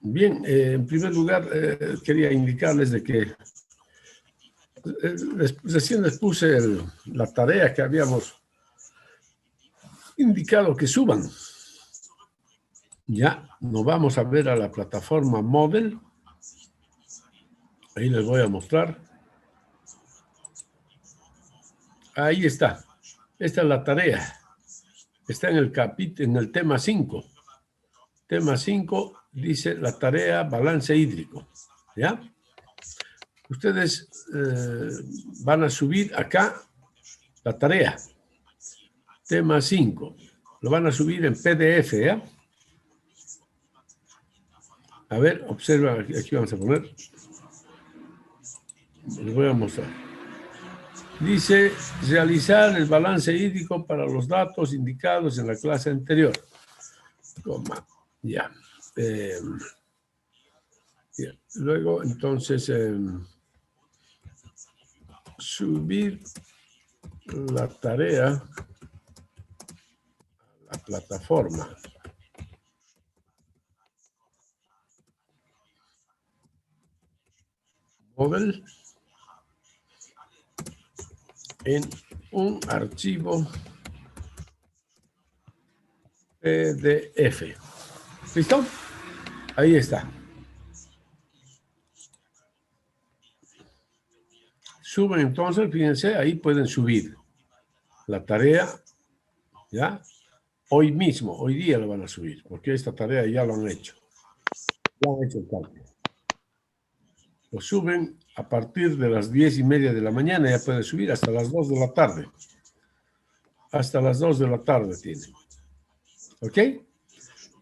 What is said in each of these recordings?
Bien, en primer lugar, quería indicarles de que recién les puse la tarea que habíamos indicado que suban. Ya, nos vamos a ver a la plataforma Moodle. Ahí les voy a mostrar. Ahí está. Esta es la tarea. Está en el tema 5. Tema 5 dice la tarea balance hídrico. ¿Ya? Ustedes van a subir acá la tarea. Tema 5. Lo van a subir en PDF, ¿ya? A ver, observa, aquí vamos a poner. Les voy a mostrar. Dice, realizar el balance hídrico para los datos indicados en la clase anterior. Coma, ya. Ya. Luego, entonces, subir la tarea a la plataforma. Moodle en un archivo PDF. ¿Listo? Ahí está. Suben entonces, fíjense, ahí pueden subir la tarea, ¿ya? Hoy mismo, hoy día lo van a subir, porque esta tarea ya lo han hecho. Ya han hecho el cálculo. Lo suben a partir de las 10:30 de la mañana, ya pueden subir hasta las 2 de la tarde. Hasta las 2 de la tarde tienen. ¿Ok?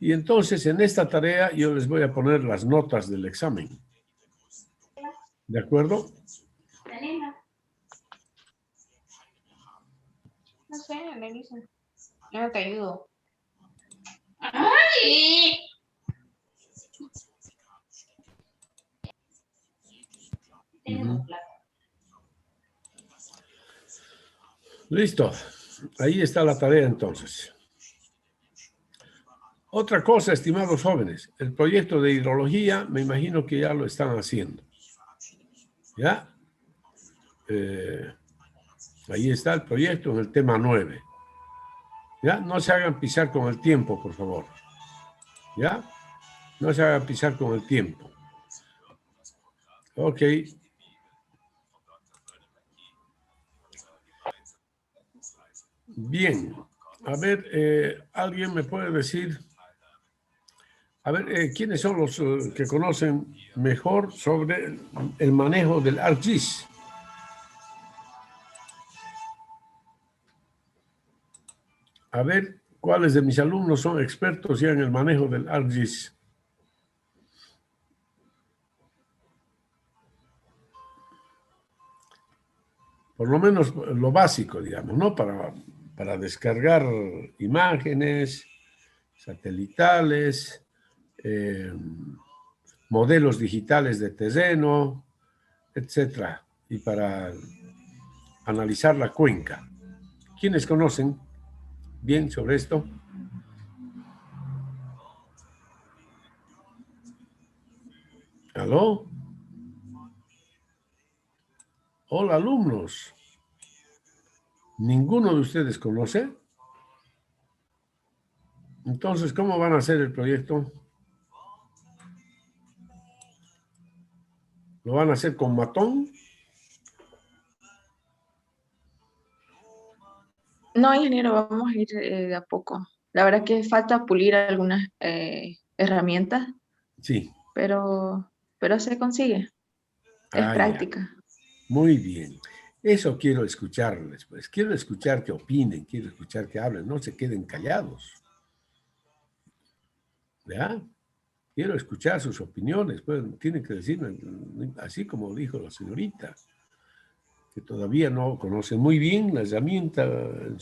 Y entonces en esta tarea yo les voy a poner las notas del examen. ¿De acuerdo? No sé, me dicen. Yo te ayudo. ¡Ay! Listo. Ahí está la tarea entonces. Otra cosa, estimados jóvenes, el proyecto de hidrología, me imagino que ya lo están haciendo. ¿Ya? Ahí está el proyecto en el tema 9. ¿Ya? No se hagan pisar con el tiempo, por favor. ¿Ya? No se hagan pisar con el tiempo. Ok. Bien. A ver, ¿alguien me puede decir? A ver, ¿quiénes son los que conocen mejor sobre el manejo del ArcGIS? A ver, ¿cuáles de mis alumnos son expertos ya en el manejo del ArcGIS? Por lo menos lo básico, digamos, ¿no? Para descargar imágenes satelitales, modelos digitales de terreno, etcétera, y para analizar la cuenca. ¿Quiénes conocen bien sobre esto? ¿Aló? Hola, alumnos. ¿Ninguno de ustedes conoce? Entonces, ¿cómo van a hacer el proyecto? ¿Lo van a hacer con matón? No, ingeniero, vamos a ir de a poco. La verdad que falta pulir algunas herramientas, Sí. pero se consigue. Es Ah, ya. práctica. Muy bien. Eso quiero escucharles, pues. Quiero escuchar que opinen, quiero escuchar que hablen, no se queden callados. ¿Ya? Quiero escuchar sus opiniones, pues tienen que decirme, así como dijo la señorita, que todavía no conoce muy bien la herramienta al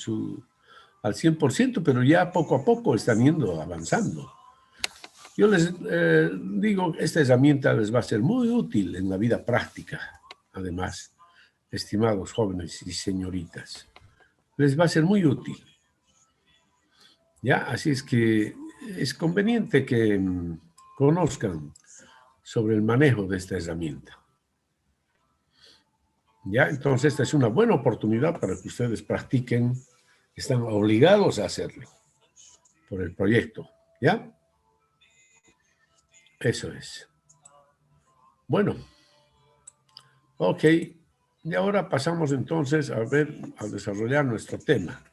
100%, pero ya poco a poco están yendo avanzando. Yo les digo, esta herramienta les va a ser muy útil en la vida práctica, además, estimados jóvenes y señoritas. Les va a ser muy útil. ¿Ya? Así es que es conveniente que conozcan sobre el manejo de esta herramienta. ¿Ya? Entonces, esta es una buena oportunidad para que ustedes practiquen. Están obligados a hacerlo por el proyecto. ¿Ya? Eso es. Bueno. Ok. Y ahora pasamos entonces a desarrollar nuestro tema.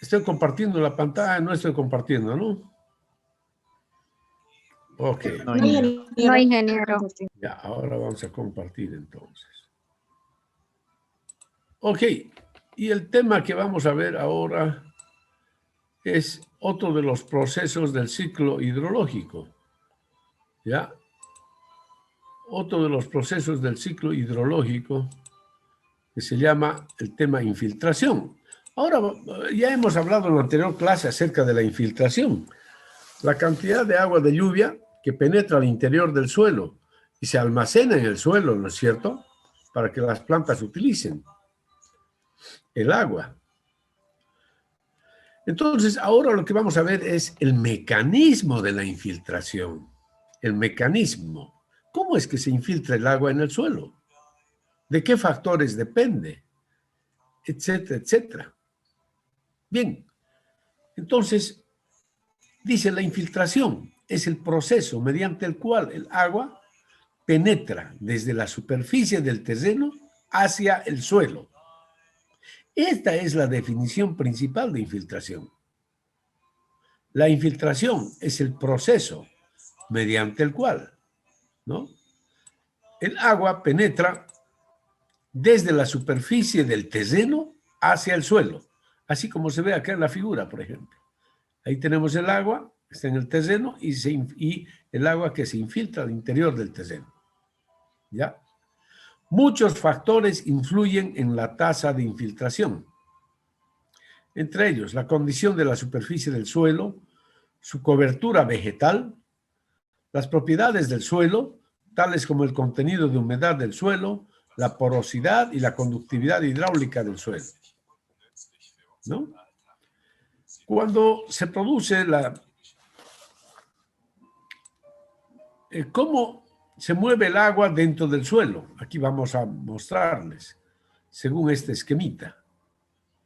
Estoy compartiendo la pantalla, no estoy compartiendo, ¿no? Ok. No, ingeniero. Ya, ahora vamos a compartir entonces. Ok, y el tema que vamos a ver ahora es otro de los procesos del ciclo hidrológico. ¿Ya? Otro de los procesos del ciclo hidrológico que se llama el tema infiltración. Ahora, ya hemos hablado en la anterior clase acerca de la infiltración. La cantidad de agua de lluvia que penetra al interior del suelo y se almacena en el suelo, ¿no es cierto?, para que las plantas utilicen el agua. Entonces, ahora lo que vamos a ver es el mecanismo de la infiltración. El mecanismo. ¿Cómo es que se infiltra el agua en el suelo? ¿De qué factores depende? Etcétera, etcétera. Bien, entonces, dice la infiltración es el proceso mediante el cual el agua penetra desde la superficie del terreno hacia el suelo. Esta es la definición principal de infiltración. La infiltración es el proceso mediante el cual, ¿no?, el agua penetra desde la superficie del terreno hacia el suelo, así como se ve acá en la figura, por ejemplo. Ahí tenemos el agua, está en el terreno, y el agua que se infiltra al interior del terreno. ¿Ya? Muchos factores influyen en la tasa de infiltración. Entre ellos, la condición de la superficie del suelo, su cobertura vegetal, las propiedades del suelo, tales como el contenido de humedad del suelo, la porosidad y la conductividad hidráulica del suelo, ¿no? Cuando se produce ¿cómo se mueve el agua dentro del suelo? Aquí vamos a mostrarles, según este esquemita,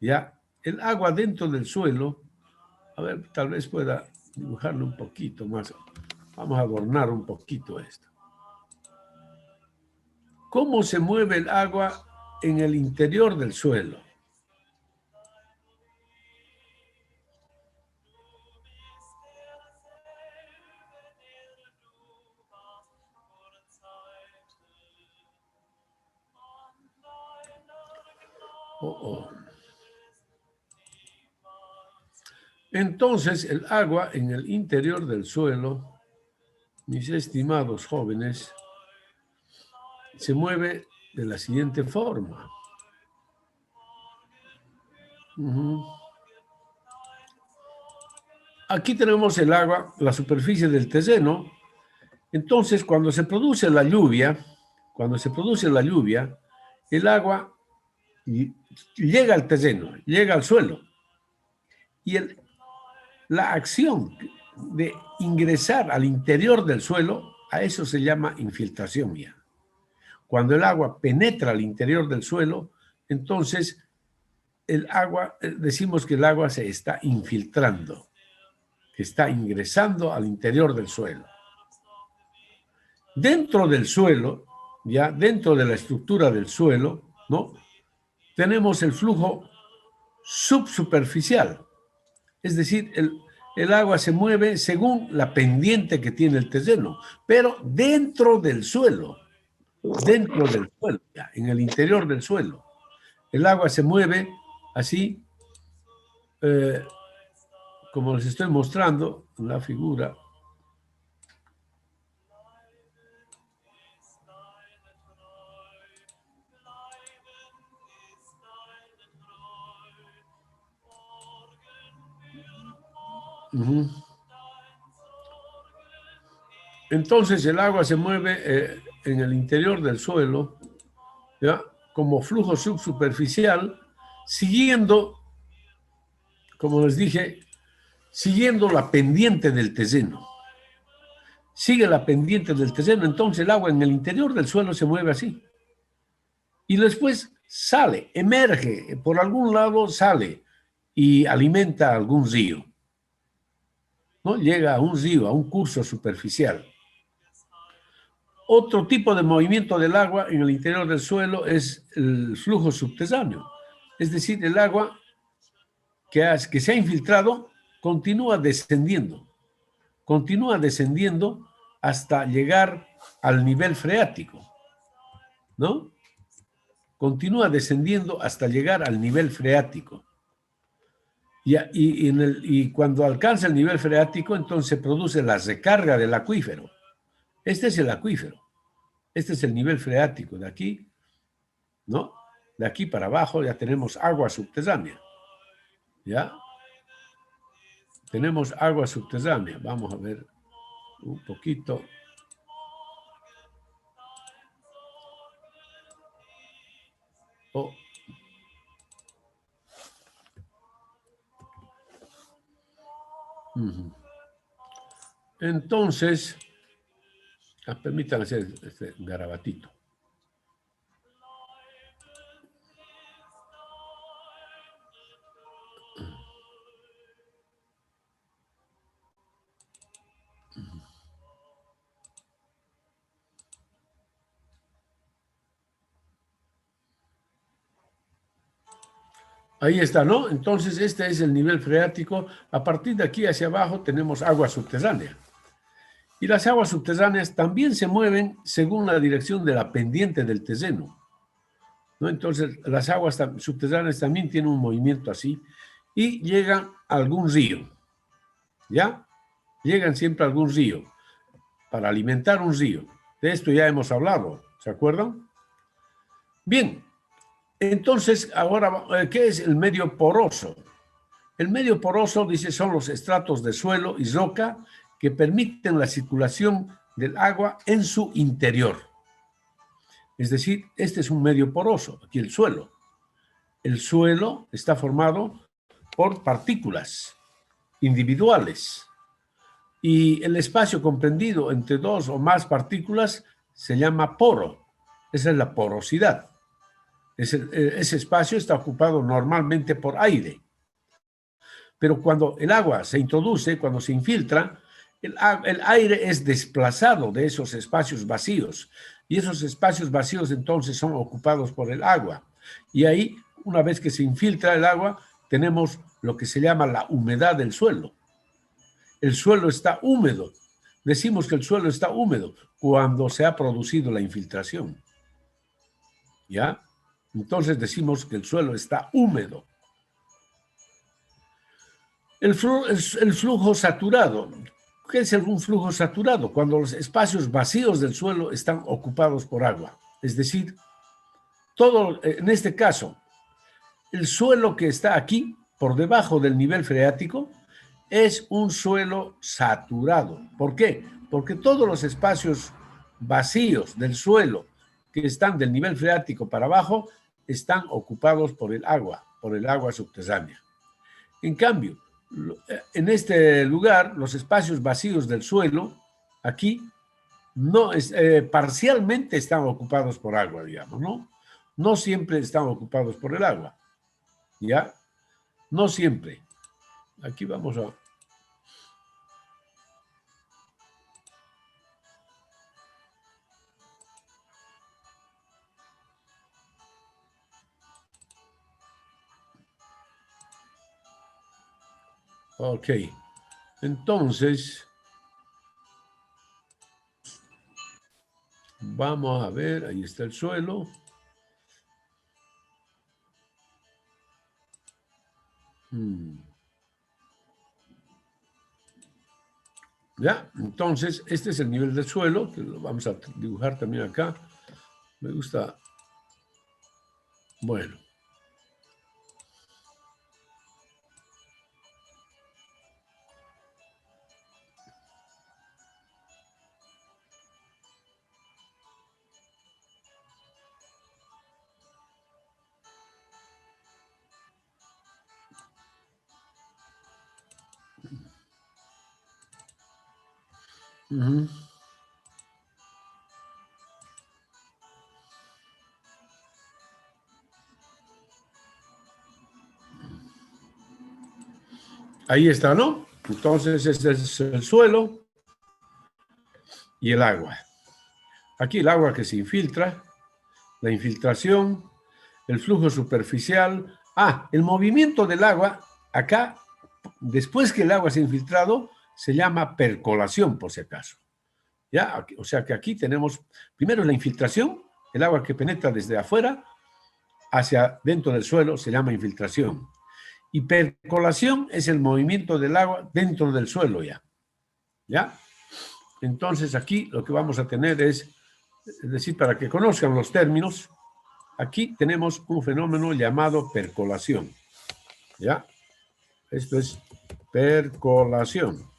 ¿ya? El agua dentro del suelo, a ver, tal vez pueda dibujarlo un poquito más. Vamos a adornar un poquito esto. ¿Cómo se mueve el agua en el interior del suelo? Entonces, el agua en el interior del suelo, mis estimados jóvenes, se mueve de la siguiente forma. Aquí tenemos el agua, la superficie del terreno. Entonces, cuando se produce la lluvia, el agua llega al terreno, llega al suelo. Y la acción de ingresar al interior del suelo, a eso se llama infiltración ya. Cuando el agua penetra al interior del suelo, entonces el agua, decimos que el agua se está infiltrando, que está ingresando al interior del suelo. Dentro del suelo, ya dentro de la estructura del suelo, ¿no?, tenemos el flujo subsuperficial. Es decir, el agua se mueve según la pendiente que tiene el terreno, pero dentro del suelo, ya, en el interior del suelo. El agua se mueve así, como les estoy mostrando en la figura. Entonces el agua se mueve en el interior del suelo, ¿ya?, como flujo subsuperficial, siguiendo, como les dije, siguiendo la pendiente del terreno, sigue la pendiente del terreno, entonces el agua en el interior del suelo se mueve así. Y después sale, emerge, por algún lado sale y alimenta algún río, ¿no? Llega a un río, a un curso superficial. Otro tipo de movimiento del agua en el interior del suelo es el flujo subterráneo. Es decir, el agua que se ha infiltrado continúa descendiendo hasta llegar al nivel freático, ¿no? Continúa descendiendo hasta llegar al nivel freático. Y cuando alcanza el nivel freático, entonces se produce la recarga del acuífero. Este es el acuífero. Este es el nivel freático. De aquí, ¿no? De aquí para abajo ya tenemos agua subterránea. ¿Ya? Tenemos agua subterránea. Vamos a ver un poquito. Oh. Entonces, permítanme hacer este garabatito. Ahí está, ¿no? Entonces, este es el nivel freático. A partir de aquí hacia abajo tenemos agua subterránea. Y las aguas subterráneas también se mueven según la dirección de la pendiente del terreno, ¿no? Entonces, las aguas subterráneas también tienen un movimiento así y llegan a algún río, ¿ya? Llegan siempre a algún río para alimentar un río. De esto ya hemos hablado, ¿se acuerdan? Bien, entonces, ahora, ¿qué es el medio poroso? El medio poroso, dice, son los estratos de suelo y roca que permiten la circulación del agua en su interior. Es decir, este es un medio poroso, aquí el suelo. El suelo está formado por partículas individuales y el espacio comprendido entre dos o más partículas se llama poro. Esa es la porosidad. Ese espacio está ocupado normalmente por aire. Pero cuando el agua se introduce, cuando se infiltra, el aire es desplazado de esos espacios vacíos y esos espacios vacíos entonces son ocupados por el agua. Y ahí, una vez que se infiltra el agua, tenemos lo que se llama la humedad del suelo. El suelo está húmedo. Decimos que el suelo está húmedo cuando se ha producido la infiltración. ¿Ya? Entonces decimos que el suelo está húmedo. El flujo saturado. ¿Qué es un flujo saturado? Cuando los espacios vacíos del suelo están ocupados por agua. Es decir, en este caso, el suelo que está aquí, por debajo del nivel freático, es un suelo saturado. ¿Por qué? Porque todos los espacios vacíos del suelo que están del nivel freático para abajo están ocupados por el agua subterránea. En cambio, en este lugar, los espacios vacíos del suelo, aquí, parcialmente están ocupados por agua, digamos, ¿no? No siempre están ocupados por el agua, ¿ya? No siempre. Aquí vamos a... Ok. Entonces, vamos a ver, ahí está el suelo. Ya, entonces, este es el nivel del suelo, que lo vamos a dibujar también acá. Me gusta. Bueno. Ujú. Ahí está, ¿no? Entonces, este es el suelo y el agua. Aquí el agua que se infiltra, la infiltración, el flujo superficial. El movimiento del agua, acá, después que el agua se ha infiltrado, se llama percolación, por si acaso. ¿Ya? O sea que aquí tenemos, primero la infiltración, el agua que penetra desde afuera hacia dentro del suelo se llama infiltración. Y percolación es el movimiento del agua dentro del suelo ya. ¿Ya? Entonces aquí lo que vamos a tener es decir, para que conozcan los términos, aquí tenemos un fenómeno llamado percolación. ¿Ya? Esto es percolación.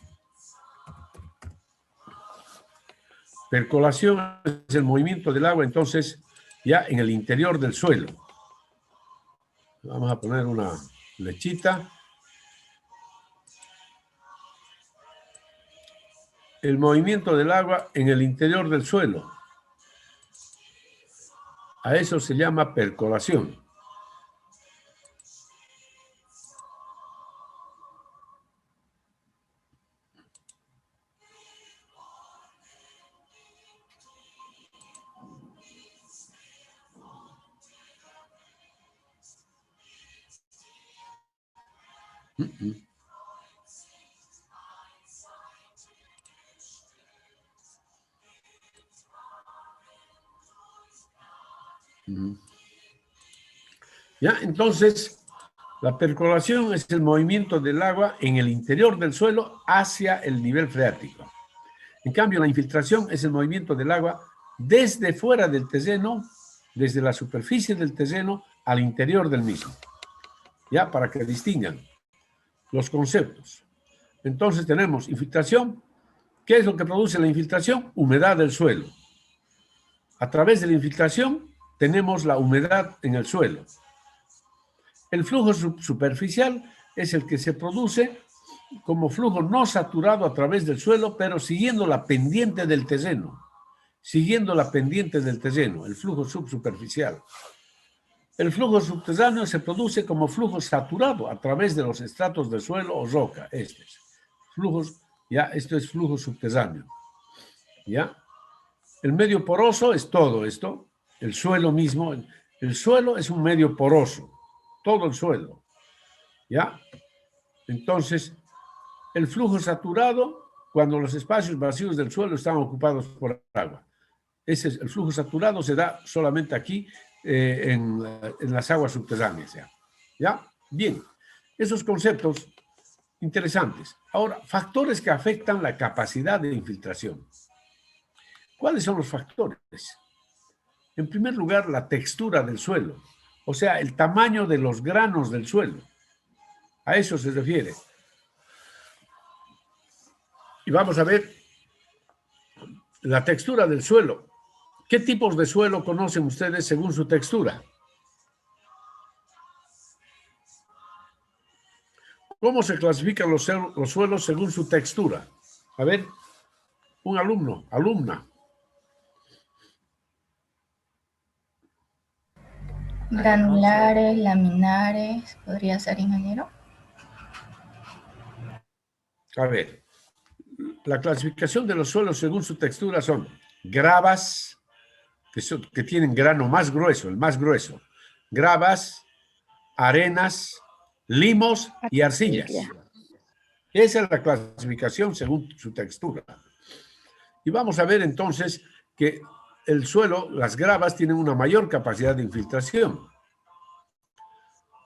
Percolación es el movimiento del agua, entonces, ya en el interior del suelo. Vamos a poner una flechita. El movimiento del agua en el interior del suelo. A eso se llama percolación. ¿Ya? Entonces, la percolación es el movimiento del agua en el interior del suelo hacia el nivel freático. En cambio, la infiltración es el movimiento del agua desde fuera del terreno, desde la superficie del terreno al interior del mismo. ¿Ya? Para que distingan los conceptos. Entonces tenemos infiltración. ¿Qué es lo que produce la infiltración? Humedad del suelo. A través de la infiltración tenemos la humedad en el suelo. El flujo superficial es el que se produce como flujo no saturado a través del suelo, pero siguiendo la pendiente del terreno. Siguiendo la pendiente del terreno, el flujo subsuperficial. El flujo subterráneo se produce como flujo saturado a través de los estratos del suelo o roca. Esto es flujo subterráneo. ¿Ya? El medio poroso es todo esto, el suelo mismo. El suelo es un medio poroso, todo el suelo. ¿Ya? Entonces, el flujo saturado, cuando los espacios vacíos del suelo están ocupados por agua. El flujo saturado se da solamente aquí en las aguas subterráneas. ¿Ya? Bien, esos conceptos interesantes. Ahora, factores que afectan la capacidad de infiltración. ¿Cuáles son los factores? En primer lugar, la textura del suelo, o sea, el tamaño de los granos del suelo. A eso se refiere. Y vamos a ver la textura del suelo. ¿Qué tipos de suelo conocen ustedes según su textura? ¿Cómo se clasifican los suelos según su textura? A ver, un alumno, alumna. Granulares, laminares, ¿podría ser, ingeniero? A ver, la clasificación de los suelos según su textura son gravas, que tienen grano más grueso, el más grueso, gravas, arenas, limos y arcillas. Esa es la clasificación según su textura. Y vamos a ver entonces que el suelo, las gravas tienen una mayor capacidad de infiltración.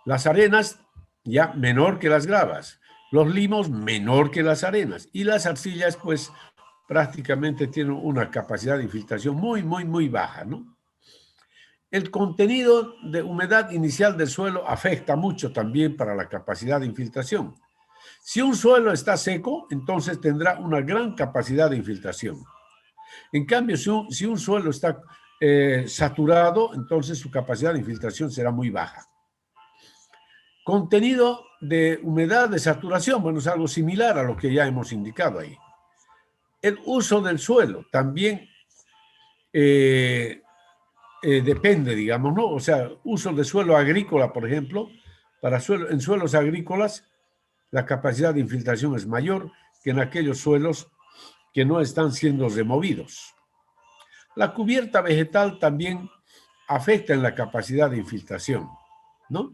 Las arenas ya menor que las gravas. Los limos menor que las arenas. Y las arcillas pues prácticamente tienen una capacidad de infiltración muy, muy, muy baja, ¿no? El contenido de humedad inicial del suelo afecta mucho también para la capacidad de infiltración. Si un suelo está seco, entonces tendrá una gran capacidad de infiltración. En cambio, si un suelo está saturado, entonces su capacidad de infiltración será muy baja. Contenido de humedad de saturación, bueno, es algo similar a lo que ya hemos indicado ahí. El uso del suelo también depende, digamos, ¿no? O sea, uso de suelo agrícola, por ejemplo, en suelos agrícolas, la capacidad de infiltración es mayor que en aquellos suelos que no están siendo removidos. La cubierta vegetal también afecta en la capacidad de infiltración, ¿no?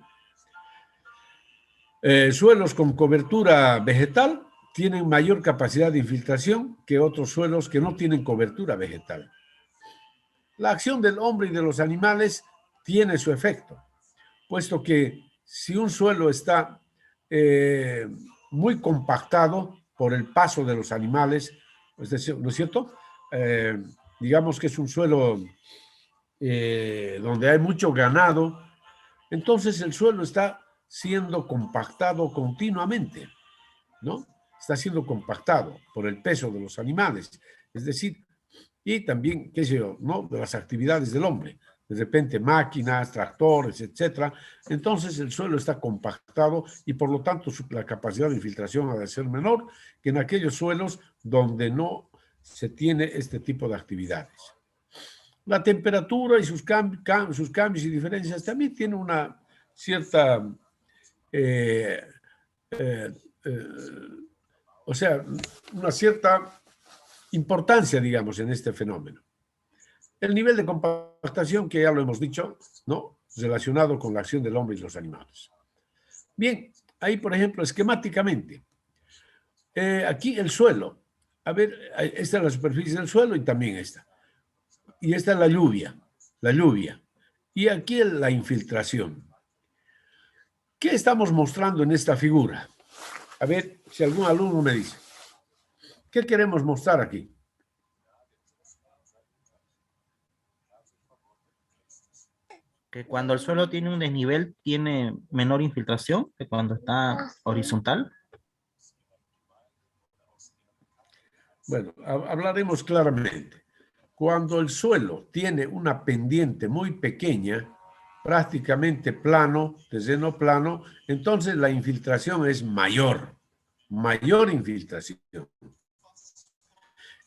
Suelos con cobertura vegetal tienen mayor capacidad de infiltración que otros suelos que no tienen cobertura vegetal. La acción del hombre y de los animales tiene su efecto, puesto que si un suelo está muy compactado por el paso de los animales, es decir, ¿no es cierto? Digamos que es un suelo donde hay mucho ganado, entonces el suelo está siendo compactado continuamente, ¿no? Está siendo compactado por el peso de los animales, es decir, y también, qué sé yo, ¿no? De las actividades del hombre, de repente máquinas, tractores, etcétera. Entonces el suelo está compactado y por lo tanto la capacidad de infiltración ha de ser menor que en aquellos suelos donde no se tiene este tipo de actividades. La temperatura y sus cambios y diferencias también tienen una cierta, eh, eh, eh, o sea, una cierta importancia, digamos, en este fenómeno. El nivel de compactación, que ya lo hemos dicho, ¿no? Relacionado con la acción del hombre y los animales. Bien, ahí, por ejemplo, esquemáticamente, aquí el suelo. A ver, esta es la superficie del suelo y también esta. Y esta es la lluvia, la lluvia. Y aquí la infiltración. ¿Qué estamos mostrando en esta figura? A ver si algún alumno me dice. ¿Qué queremos mostrar aquí? Que cuando el suelo tiene un desnivel, tiene menor infiltración que cuando está horizontal. Bueno, hablaremos claramente. Cuando el suelo tiene una pendiente muy pequeña, prácticamente plano, terreno plano, entonces la infiltración es mayor infiltración.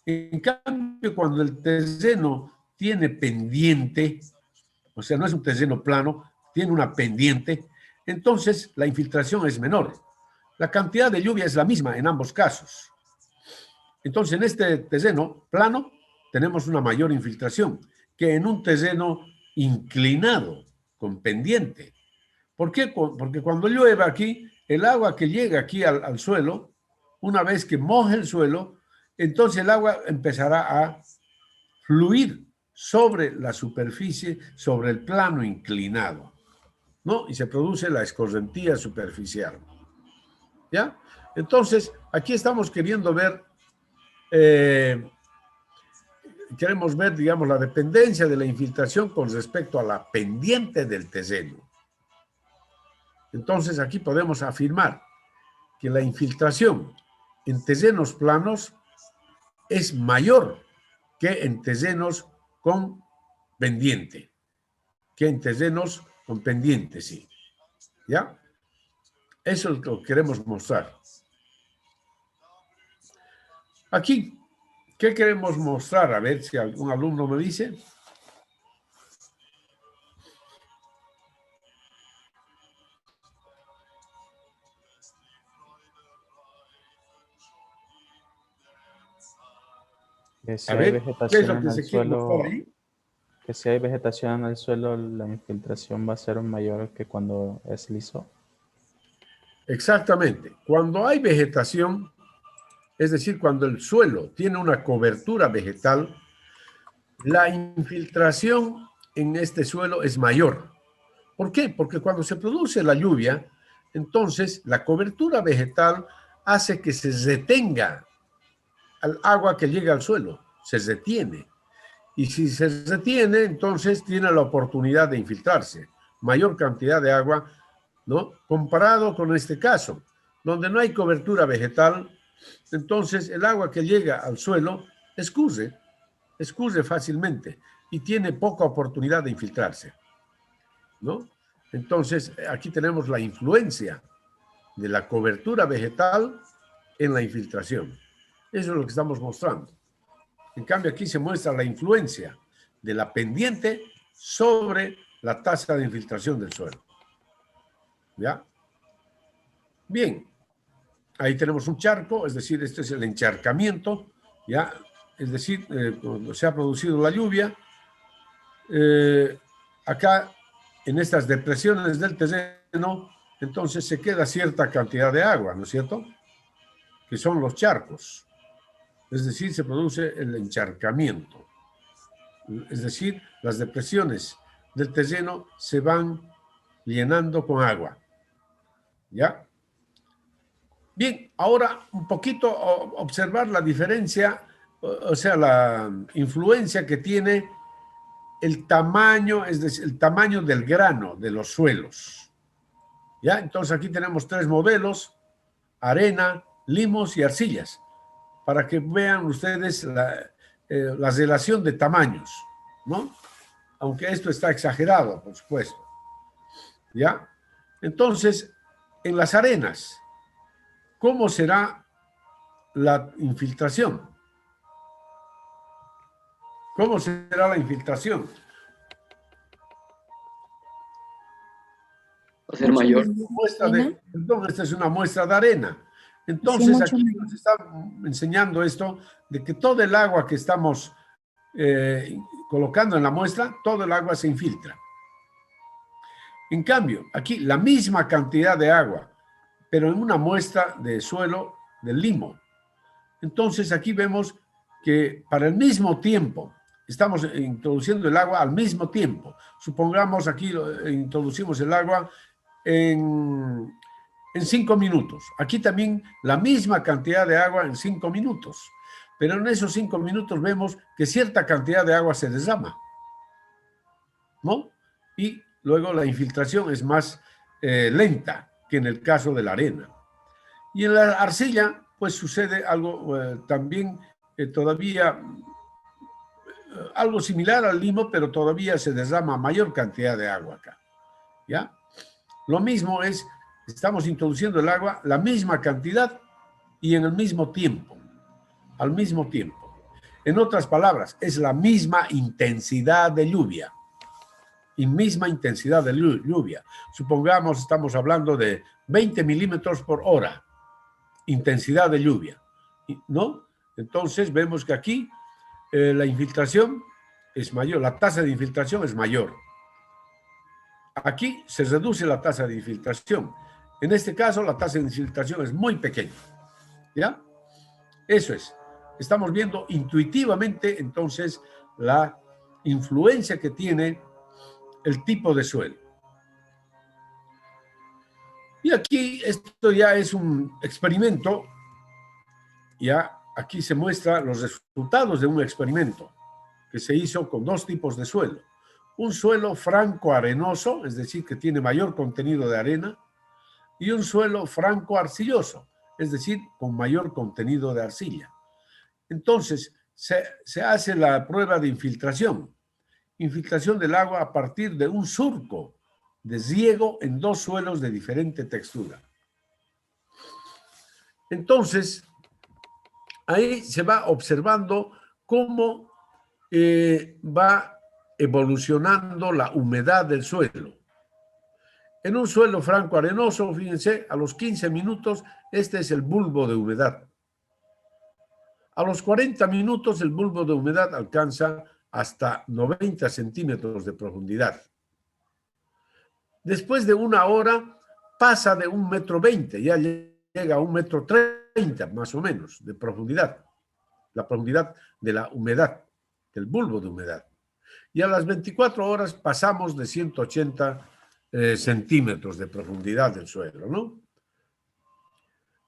En cambio, cuando el terreno tiene pendiente, o sea, no es un terreno plano, tiene una pendiente, entonces la infiltración es menor. La cantidad de lluvia es la misma en ambos casos. Entonces, en este terreno plano tenemos una mayor infiltración que en un terreno inclinado, con pendiente. ¿Por qué? Porque cuando llueve aquí, el agua que llega aquí al suelo, una vez que moje el suelo, entonces el agua empezará a fluir sobre la superficie, sobre el plano inclinado, ¿no? Y se produce la escorrentía superficial. ¿Ya? Entonces, aquí estamos queriendo ver, queremos ver, digamos, la dependencia de la infiltración con respecto a la pendiente del terreno. Entonces, aquí podemos afirmar que la infiltración en terrenos planos es mayor que en terrenos con pendiente, sí. ¿Ya? Eso es lo que queremos mostrar. Aquí, ¿qué queremos mostrar? A ver si algún alumno me dice. Que si A hay ver, ¿qué es lo vegetación que en el se quiere mostrar suelo, ahí? que si hay vegetación en el suelo, la infiltración va a ser mayor que cuando es liso. Exactamente. Cuando hay vegetación, es decir, cuando el suelo tiene una cobertura vegetal, la infiltración en este suelo es mayor. ¿Por qué? Porque cuando se produce la lluvia, entonces la cobertura vegetal hace que se retenga al agua que llega al suelo, se retiene. Y si se retiene, entonces tiene la oportunidad de infiltrarse. Mayor cantidad de agua, ¿no? Comparado con este caso, donde no hay cobertura vegetal, entonces el agua que llega al suelo escurre fácilmente y tiene poca oportunidad de infiltrarse, ¿no? Entonces, aquí tenemos la influencia de la cobertura vegetal en la infiltración. Eso es lo que estamos mostrando. En cambio, aquí se muestra la influencia de la pendiente sobre la tasa de infiltración del suelo. ¿Ya? Bien. Ahí tenemos un charco, es decir, este es el encharcamiento, ¿ya? Es decir, cuando se ha producido la lluvia, acá, en estas depresiones del terreno, entonces se queda cierta cantidad de agua, ¿no es cierto? Que son los charcos. Es decir, se produce el encharcamiento. Es decir, las depresiones del terreno se van llenando con agua. ¿Ya? Bien, ahora un poquito observar la diferencia, o sea, la influencia que tiene el tamaño, es decir, el tamaño del grano de los suelos. ¿Ya? Entonces aquí tenemos 3 modelos, arena, limos y arcillas, para que vean ustedes la relación de tamaños, ¿no? Aunque esto está exagerado, por supuesto. ¿Ya? Entonces, en las arenas, ¿cómo será la infiltración? ¿Cómo será la infiltración? Va a ser mayor. Esta es una muestra de arena. Entonces, aquí nos está enseñando esto, de que todo el agua que estamos colocando en la muestra, todo el agua se infiltra. En cambio, aquí la misma cantidad de agua, pero en una muestra de suelo del limo. Entonces, aquí vemos que para el mismo tiempo, estamos introduciendo el agua al mismo tiempo. Supongamos aquí introducimos el agua en 5 minutos. Aquí también la misma cantidad de agua en 5 minutos. Pero en esos 5 minutos vemos que cierta cantidad de agua se derrama, ¿no? Y luego la infiltración es más lenta que en el caso de la arena. Y en la arcilla, pues sucede algo también todavía algo similar al limo, pero todavía se derrama mayor cantidad de agua acá. ¿Ya? Lo mismo es, estamos introduciendo el agua, la misma cantidad y en el mismo tiempo. Al mismo tiempo. En otras palabras, es la misma intensidad de lluvia. Y misma intensidad de lluvia. Supongamos, estamos hablando de 20 milímetros por hora. Intensidad de lluvia. ¿No? Entonces, vemos que aquí la infiltración es mayor, la tasa de infiltración es mayor. Aquí se reduce la tasa de infiltración. En este caso, la tasa de infiltración es muy pequeña. ¿Ya? Eso es. Estamos viendo intuitivamente, entonces, la influencia que tiene el tipo de suelo. Y aquí, esto ya es un experimento. Ya aquí se muestran los resultados de un experimento que se hizo con 2 tipos de suelo. Un suelo franco-arenoso, es decir, que tiene mayor contenido de arena, y un suelo franco-arcilloso, es decir, con mayor contenido de arcilla. Entonces, se hace la prueba de infiltración del agua a partir de un surco de riego en 2 suelos de diferente textura. Entonces, ahí se va observando cómo va evolucionando la humedad del suelo. En un suelo franco arenoso, fíjense, a los 15 minutos, este es el bulbo de humedad. A los 40 minutos, el bulbo de humedad alcanza hasta 90 centímetros de profundidad. Después de 1 hora, pasa de 1,20 m, ya llega a 1,30 m más o menos de profundidad. La profundidad de la humedad, del bulbo de humedad. Y a las 24 horas pasamos de 180 centímetros de profundidad del suelo, ¿no?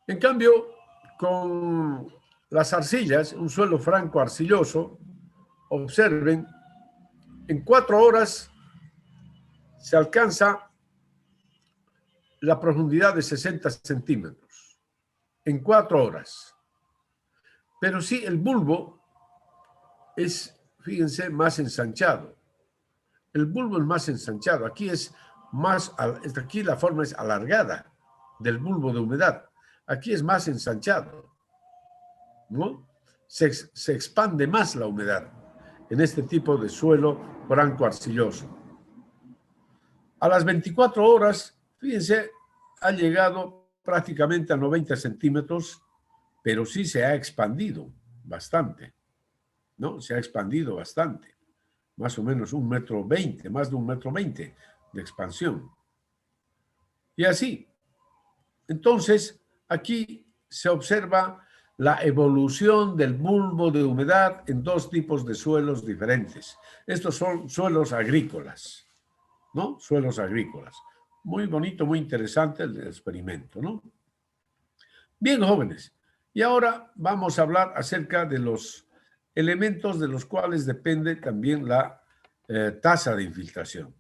En cambio, con las arcillas, un suelo franco arcilloso, observen, en 4 horas se alcanza la profundidad de 60 centímetros. En 4 horas. Pero sí, el bulbo es, fíjense, más ensanchado. El bulbo es más ensanchado. Aquí aquí la forma es alargada del bulbo de humedad. Aquí es más ensanchado. ¿no? Se expande más la humedad en este tipo de suelo franco-arcilloso. A las 24 horas, fíjense, ha llegado prácticamente a 90 centímetros, pero sí se ha expandido bastante, ¿no? Se ha expandido bastante, más o menos 1,20 m, más de 1,20 m de expansión. Y así, entonces, aquí se observa la evolución del bulbo de humedad en dos tipos de suelos diferentes. Estos son suelos agrícolas, ¿no? Suelos agrícolas. Muy bonito, muy interesante el experimento, ¿no? Bien, jóvenes. Y ahora vamos a hablar acerca de los elementos de los cuales depende también la tasa de infiltración.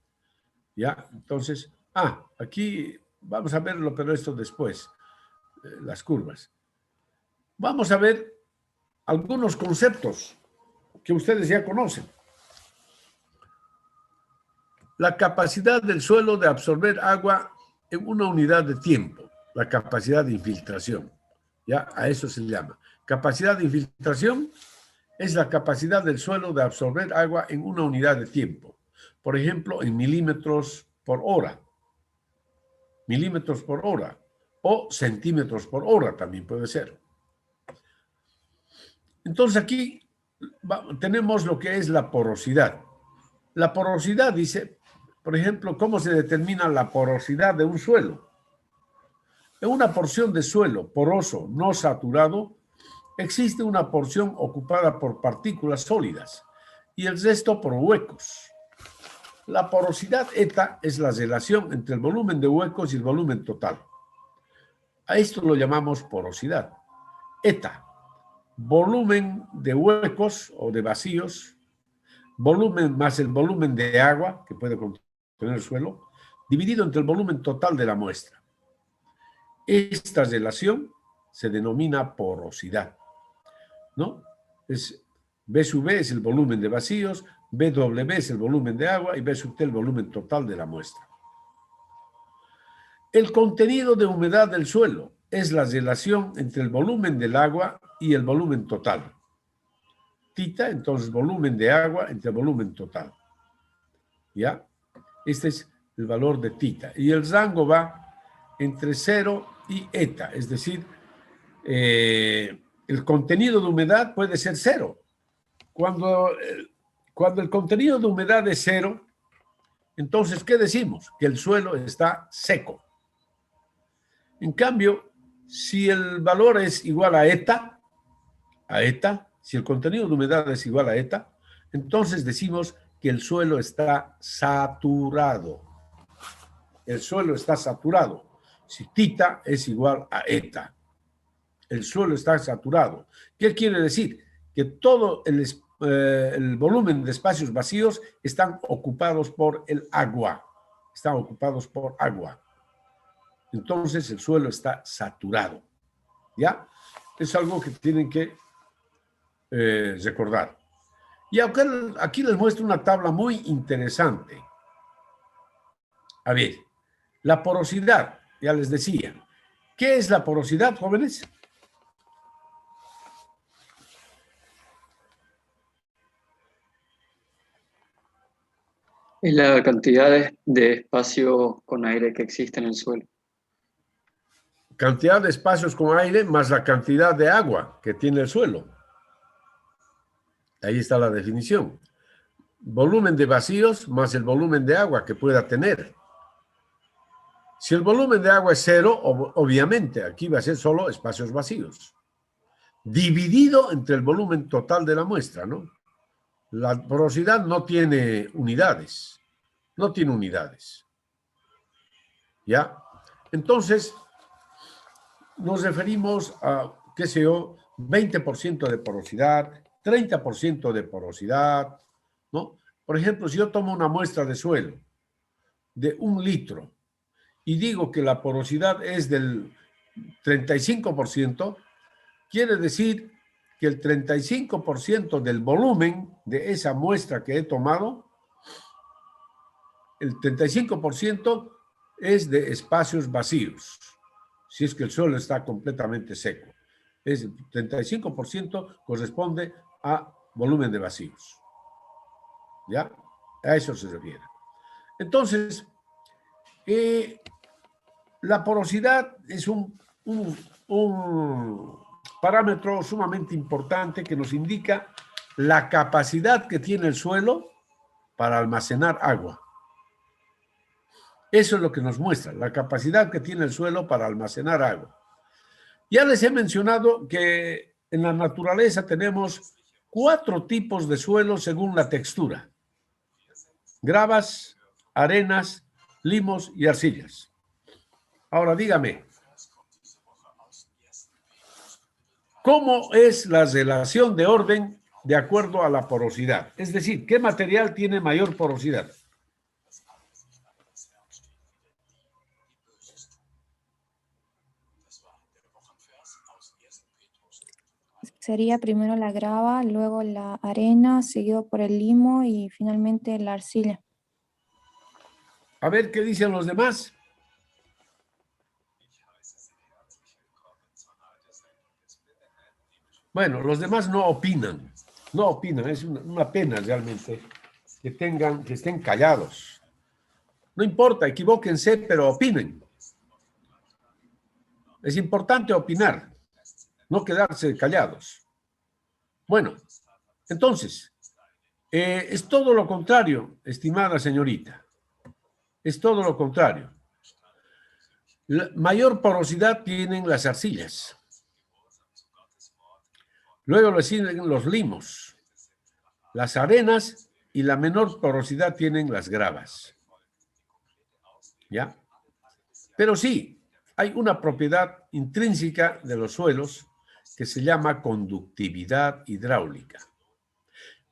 ¿Ya? Entonces, aquí vamos a verlo, pero esto después, las curvas. Vamos a ver algunos conceptos que ustedes ya conocen. La capacidad del suelo de absorber agua en una unidad de tiempo, la capacidad de infiltración. ¿Ya? A eso se llama. Capacidad de infiltración es la capacidad del suelo de absorber agua en una unidad de tiempo. Por ejemplo, en milímetros por hora. Milímetros por hora. O centímetros por hora también puede ser. Entonces aquí tenemos lo que es la porosidad. La porosidad dice, por ejemplo, ¿cómo se determina la porosidad de un suelo? En una porción de suelo poroso no saturado, existe una porción ocupada por partículas sólidas y el resto por huecos. La porosidad eta es la relación entre el volumen de huecos y el volumen total. A esto lo llamamos porosidad. Eta, volumen de huecos o de vacíos, volumen más el volumen de agua que puede contener el suelo, dividido entre el volumen total de la muestra. Esta relación se denomina porosidad, ¿no? B sub V es el volumen de vacíos, BW es el volumen de agua y B sub T el volumen total de la muestra. El contenido de humedad del suelo es la relación entre el volumen del agua y el volumen total. Tita, entonces, volumen de agua entre volumen total. ¿Ya? Este es el valor de tita. Y el rango va entre 0 y eta, es decir, el contenido de humedad puede ser 0. Cuando el contenido de humedad es 0, entonces, ¿qué decimos? Que el suelo está seco. En cambio, si el valor es igual a eta, si el contenido de humedad es igual a eta, entonces decimos que el suelo está saturado. El suelo está saturado. Si tita es igual a eta. El suelo está saturado. ¿Qué quiere decir? Que todo el volumen de espacios vacíos están ocupados por el agua. Están ocupados por agua. Entonces el suelo está saturado. ¿Ya? Es algo que tienen que recordar. Y aquí les muestro una tabla muy interesante. A ver, la porosidad, ya les decía. ¿Qué es la porosidad, jóvenes? Es la cantidad de espacio con aire que existe en el suelo. Cantidad de espacios con aire más la cantidad de agua que tiene el suelo. Ahí está la definición. Volumen de vacíos más el volumen de agua que pueda tener. Si el volumen de agua es 0, obviamente aquí va a ser solo espacios vacíos. Dividido entre el volumen total de la muestra, ¿no? La porosidad no tiene unidades. No tiene unidades. ¿Ya? Entonces, nos referimos a, qué sé yo, 20% de porosidad, 30% de porosidad, ¿no? Por ejemplo, si yo tomo una muestra de suelo de 1 litro y digo que la porosidad es del 35%, quiere decir que el 35% del volumen de esa muestra que he tomado, el 35% es de espacios vacíos, si es que el suelo está completamente seco. Es 35% corresponde a volumen de vacíos. ¿Ya? A eso se refiere. Entonces, la porosidad es un parámetro sumamente importante que nos indica la capacidad que tiene el suelo para almacenar agua. Eso es lo que nos muestra, la capacidad que tiene el suelo para almacenar agua. Ya les he mencionado que en la naturaleza tenemos 4 tipos de suelos según la textura: gravas, arenas, limos y arcillas. Ahora dígame, ¿cómo es la relación de orden de acuerdo a la porosidad? Es decir, ¿qué material tiene mayor porosidad? Sería primero la grava, luego la arena, seguido por el limo y finalmente la arcilla. A ver qué dicen los demás. Bueno, los demás no opinan. No opinan, es una pena realmente que estén callados. No importa, equivóquense, pero opinen. Es importante opinar, no quedarse callados. Bueno, entonces, es todo lo contrario, estimada señorita. Es todo lo contrario. La mayor porosidad tienen las arcillas. Luego le siguen los limos, las arenas, y la menor porosidad tienen las gravas. ¿Ya? Pero sí, hay una propiedad intrínseca de los suelos que se llama conductividad hidráulica.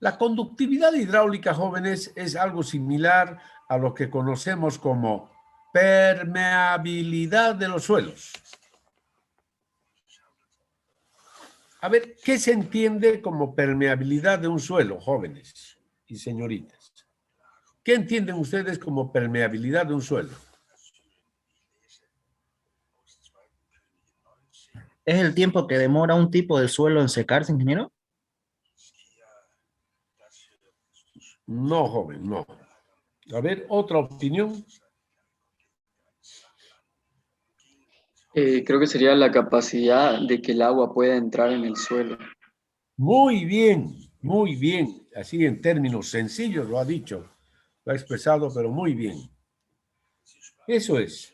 La conductividad hidráulica, jóvenes, es algo similar a lo que conocemos como permeabilidad de los suelos. A ver, ¿qué se entiende como permeabilidad de un suelo, jóvenes y señoritas? ¿Qué entienden ustedes como permeabilidad de un suelo? ¿Es el tiempo que demora un tipo de suelo en secarse, ingeniero? No, joven, no. A ver, otra opinión. Creo que sería la capacidad de que el agua pueda entrar en el suelo. Muy bien, muy bien. Así en términos sencillos lo ha dicho, lo ha expresado, pero muy bien. Eso es.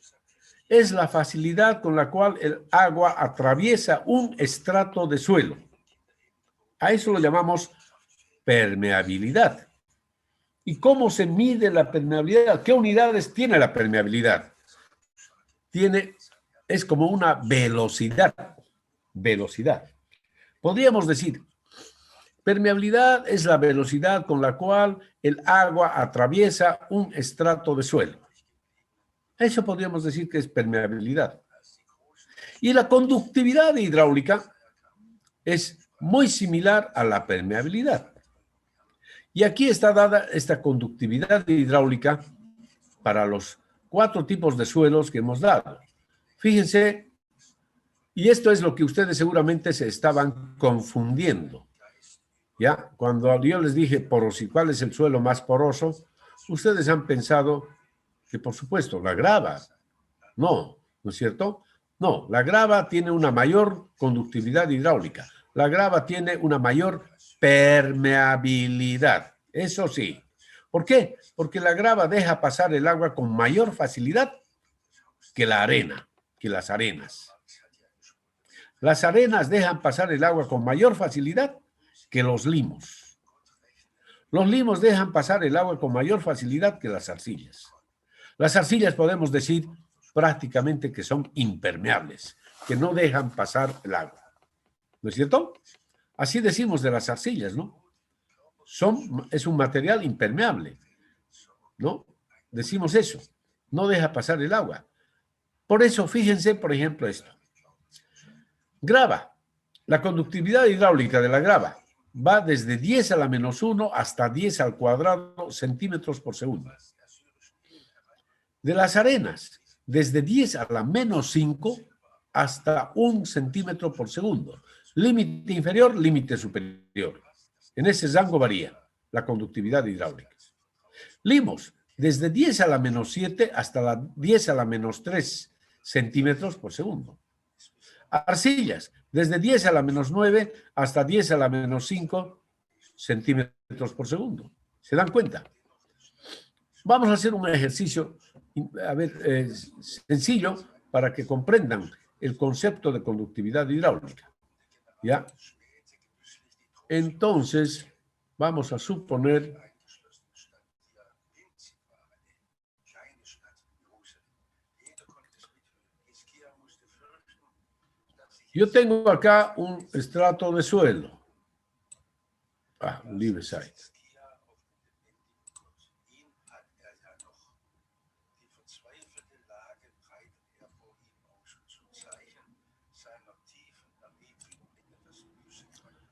Es la facilidad con la cual el agua atraviesa un estrato de suelo. A eso lo llamamos permeabilidad. ¿Y cómo se mide la permeabilidad? ¿Qué unidades tiene la permeabilidad? Es como una velocidad. Velocidad. Podríamos decir, permeabilidad es la velocidad con la cual el agua atraviesa un estrato de suelo. Eso podríamos decir que es permeabilidad. Y la conductividad hidráulica es muy similar a la permeabilidad. Y aquí está dada esta conductividad hidráulica para los 4 tipos de suelos que hemos dado. Fíjense, y esto es lo que ustedes seguramente se estaban confundiendo. ¿Ya? Cuando yo les dije ¿cuál es el suelo más poroso? Ustedes han pensado que, por supuesto, la grava. No, ¿no es cierto? No, la grava tiene una mayor conductividad hidráulica. La grava tiene una mayor permeabilidad. Eso sí. ¿Por qué? Porque la grava deja pasar el agua con mayor facilidad que la arena, que las arenas. Las arenas dejan pasar el agua con mayor facilidad que los limos. Los limos dejan pasar el agua con mayor facilidad que las arcillas. Las arcillas podemos decir prácticamente que son impermeables, que no dejan pasar el agua. ¿No es cierto? Así decimos de las arcillas, ¿no? Es un material impermeable, ¿no? Decimos eso, no deja pasar el agua. Por eso, fíjense, por ejemplo, esto. Grava. La conductividad hidráulica de la grava va desde 10 a la menos 1 hasta 10 al cuadrado centímetros por segundo. De las arenas, desde 10 a la menos 5 hasta 1 centímetro por segundo. Límite inferior, límite superior. En ese rango varía la conductividad hidráulica. Limos, desde 10 a la menos 7 hasta la 10 a la menos 3 centímetros por segundo. Arcillas, desde 10 a la menos 9 hasta 10 a la menos 5 centímetros por segundo. ¿Se dan cuenta? Vamos a hacer un ejercicio, sencillo para que comprendan el concepto de conductividad hidráulica. ¿Ya? Entonces, vamos a suponer yo tengo acá un estrato de suelo. Un libre site.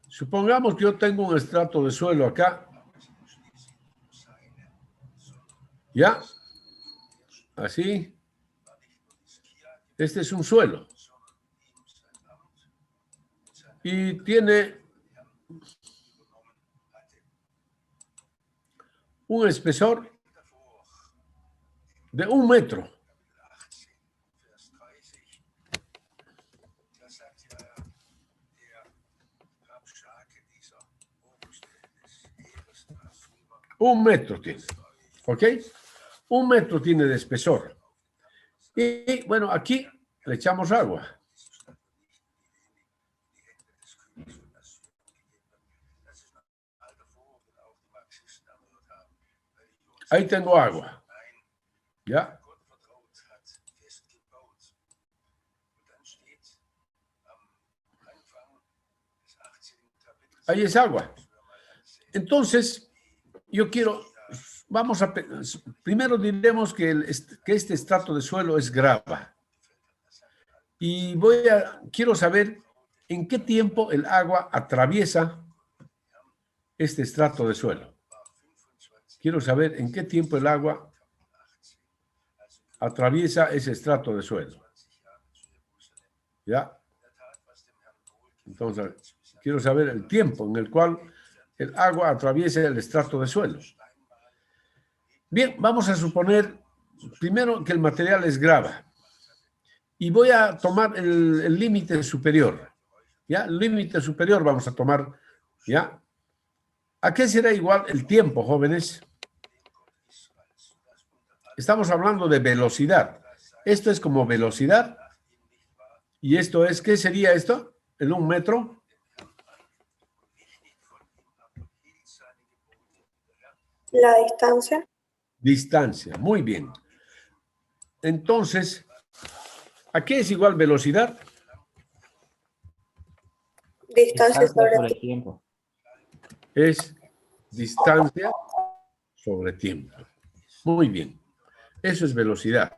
Supongamos que yo tengo un estrato de suelo acá. ¿Ya? Así. Este es un suelo. Y tiene un espesor de 1 metro. Un metro tiene, ¿ok? 1 metro tiene de espesor. Y bueno, aquí le echamos agua. Ahí tengo agua. ¿Ya? Ahí es agua. Entonces, yo quiero, primero diremos que este estrato de suelo es grava. Y quiero saber en qué tiempo el agua atraviesa este estrato de suelo. Quiero saber en qué tiempo el agua atraviesa ese estrato de suelo. ¿Ya? Entonces, quiero saber el tiempo en el cual el agua atraviesa el estrato de suelo. Bien, vamos a suponer primero que el material es grava. Y voy a tomar el límite superior. ¿Ya? El límite superior vamos a tomar. ¿Ya? ¿A qué será igual el tiempo, jóvenes? Estamos hablando de velocidad. Esto es como velocidad. Y esto es, ¿qué sería esto? ¿En 1 metro? La distancia. Distancia, muy bien. Entonces, ¿a qué es igual velocidad? Distancia sobre sobre tiempo. Es distancia sobre tiempo. Muy bien. Eso es velocidad.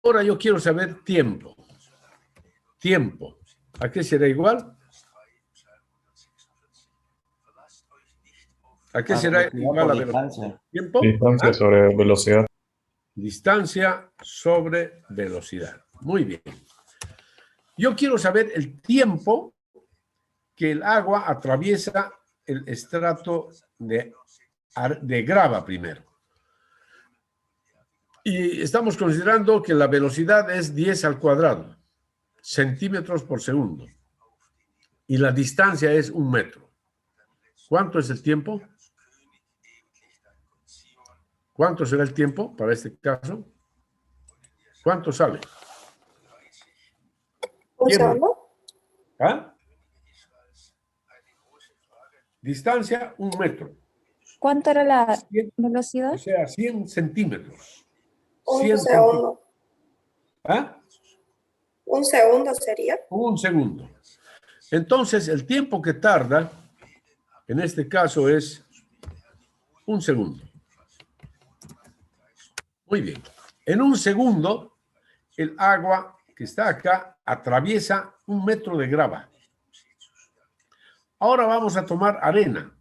Ahora yo quiero saber tiempo. Tiempo. ¿A qué será igual? ¿A qué será igual la velocidad? ¿Tiempo? Distancia sobre velocidad. Distancia sobre velocidad. Muy bien. Yo quiero saber el tiempo que el agua atraviesa el estrato de grava primero. Y estamos considerando que la velocidad es 10 al cuadrado, centímetros por segundo. Y la distancia es 1 metro. ¿Cuánto es el tiempo? ¿Cuánto será el tiempo para este caso? ¿Cuánto sale? ¿Un segundo? ¿Ah? Distancia, 1 metro. ¿Cuánto era la 100, velocidad? o sea, 100 centímetros. Un 100 segundo. ¿Ah? ¿Un segundo sería? 1 segundo. Entonces, el tiempo que tarda, en este caso, es 1 segundo. Muy bien. En 1 segundo, el agua que está acá atraviesa 1 metro de grava. Ahora vamos a tomar arena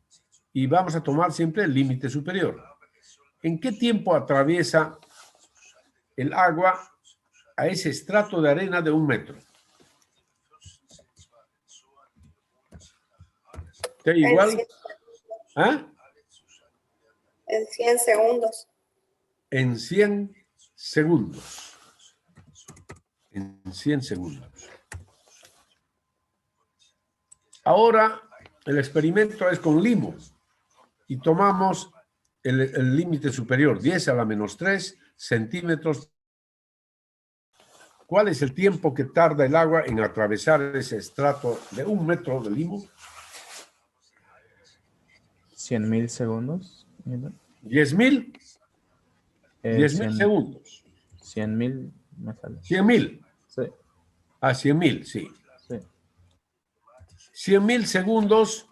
y vamos a tomar siempre el límite superior. ¿En qué tiempo atraviesa el agua a ese estrato de arena de 1 metro? ¿Está igual? ¿Ah? En 100 segundos. En 100 segundos. En 100 segundos. Ahora, el experimento es con limo. Y tomamos el límite superior, 10 a la menos 3 centímetros. ¿Cuál es el tiempo que tarda el agua en atravesar ese estrato de 1 metro de limo? 100.000 segundos. 10.000. 10.000 segundos. 100.000 me sale. 100.000. Sí, Ah, 100.000, sí. sí. 100.000 segundos.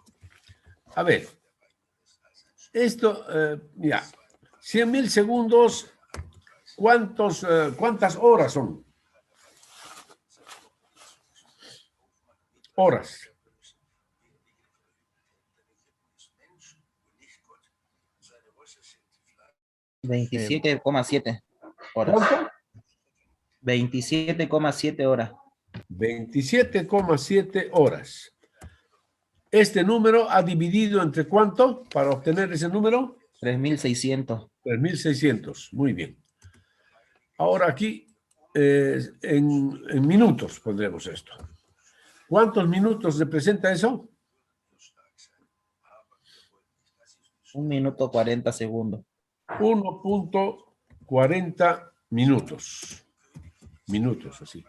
A ver. Esto, ya. 100.000 segundos. ¿Cuántas horas son? Horas. 27,7 horas. ¿Cuánto? 27,7 horas. 27,7 horas. Este número ha dividido entre ¿cuánto para obtener ese número? 3.600. 3.600. Muy bien. Ahora aquí, en minutos pondremos esto. ¿Cuántos minutos representa eso? 1 minuto 40 segundos. 1.40 minutos. Minutos, así.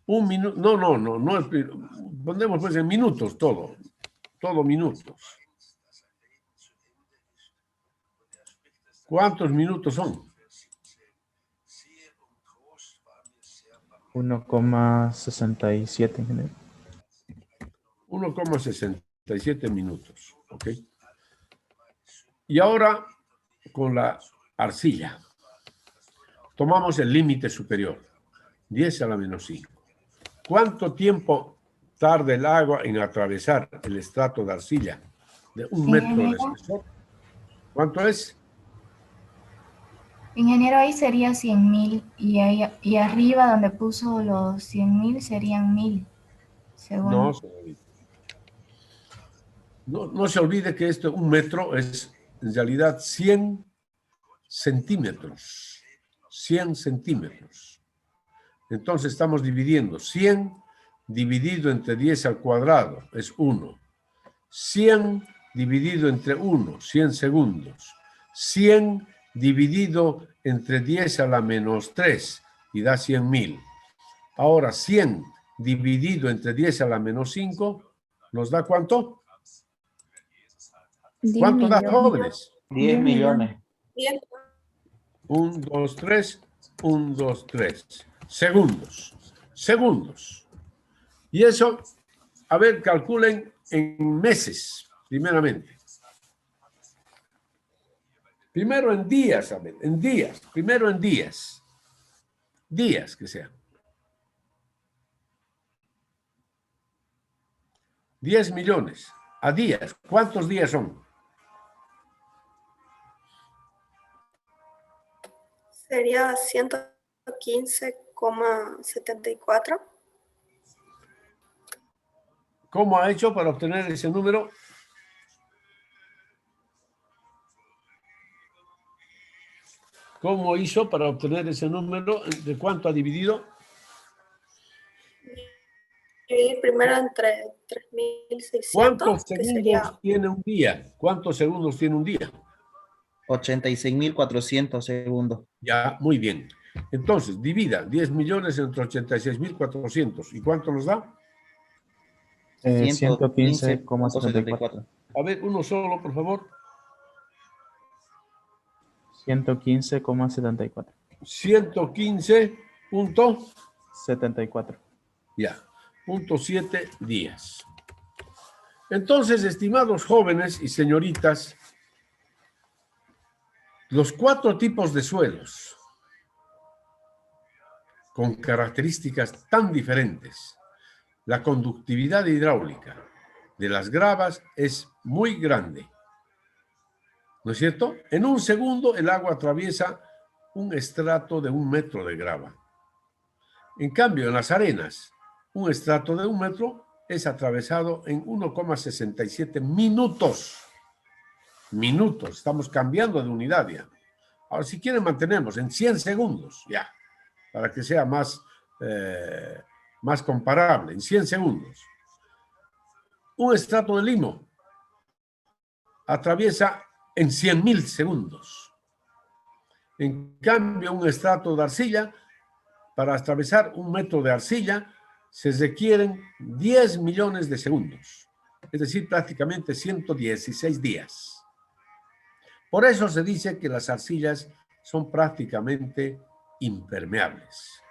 Un minuto, no, pondremos pues en minutos todo minutos. ¿Cuántos minutos son? 1,67 en general. 1,67 minutos, ¿ok? Y ahora, con la arcilla, tomamos el límite superior, 10 a la menos 5. ¿Cuánto tiempo tarda el agua en atravesar el estrato de arcilla de 1 metro de espesor? ¿Cuánto es? Ingeniero, ahí sería 100.000 y arriba donde puso los 100.000 serían 1.000 segundos. No se olvide que esto 1 metro es en realidad 100 centímetros. 100 centímetros. Entonces estamos dividiendo 100 dividido entre 10 al cuadrado es 1. 100 dividido entre 1, 100 segundos. 100 dividido entre 10 a la menos 3 y da 100.000. Ahora 100 dividido entre 10 a la menos 5 nos da ¿cuánto? ¿Cuánto da, jóvenes? 10 millones. 1, 2, 3. 1, 2, 3. Segundos. Segundos. Y eso, a ver, calculen en meses, primeramente. Primero en días, a ver, en días. Primero en días. Días que sean. 10 millones a días. ¿Cuántos días son? Sería 115,74. ¿Cómo ha hecho para obtener ese número? ¿Cómo hizo para obtener ese número? ¿De cuánto ha dividido? Dividir primero entre 3.600. ¿Cuántos que segundos sería tiene un día? ¿Cuántos segundos tiene un día? 86.400 segundos. Ya, muy bien. Entonces, divida 10 millones entre 86.400. ¿Y cuánto nos da? 115,74. A ver, uno solo, por favor. 115,74. 115.74. Ya, 0.7 días. Entonces, estimados jóvenes y señoritas, los 4 tipos de suelos con características tan diferentes, la conductividad hidráulica de las gravas es muy grande. ¿No es cierto? En un segundo el agua atraviesa un estrato de 1 metro de grava. En cambio, en las arenas, un estrato de 1 metro es atravesado en 1,67 minutos. Minutos, estamos cambiando de unidad ya. Ahora, si quieren, mantenemos en 100 segundos, ya, para que sea más comparable, en 100 segundos. Un estrato de limo atraviesa en 100.000 segundos. En cambio, un estrato de arcilla, para atravesar 1 metro de arcilla, se requieren 10 millones de segundos, es decir, prácticamente 116 días. Por eso se dice que las arcillas son prácticamente impermeables.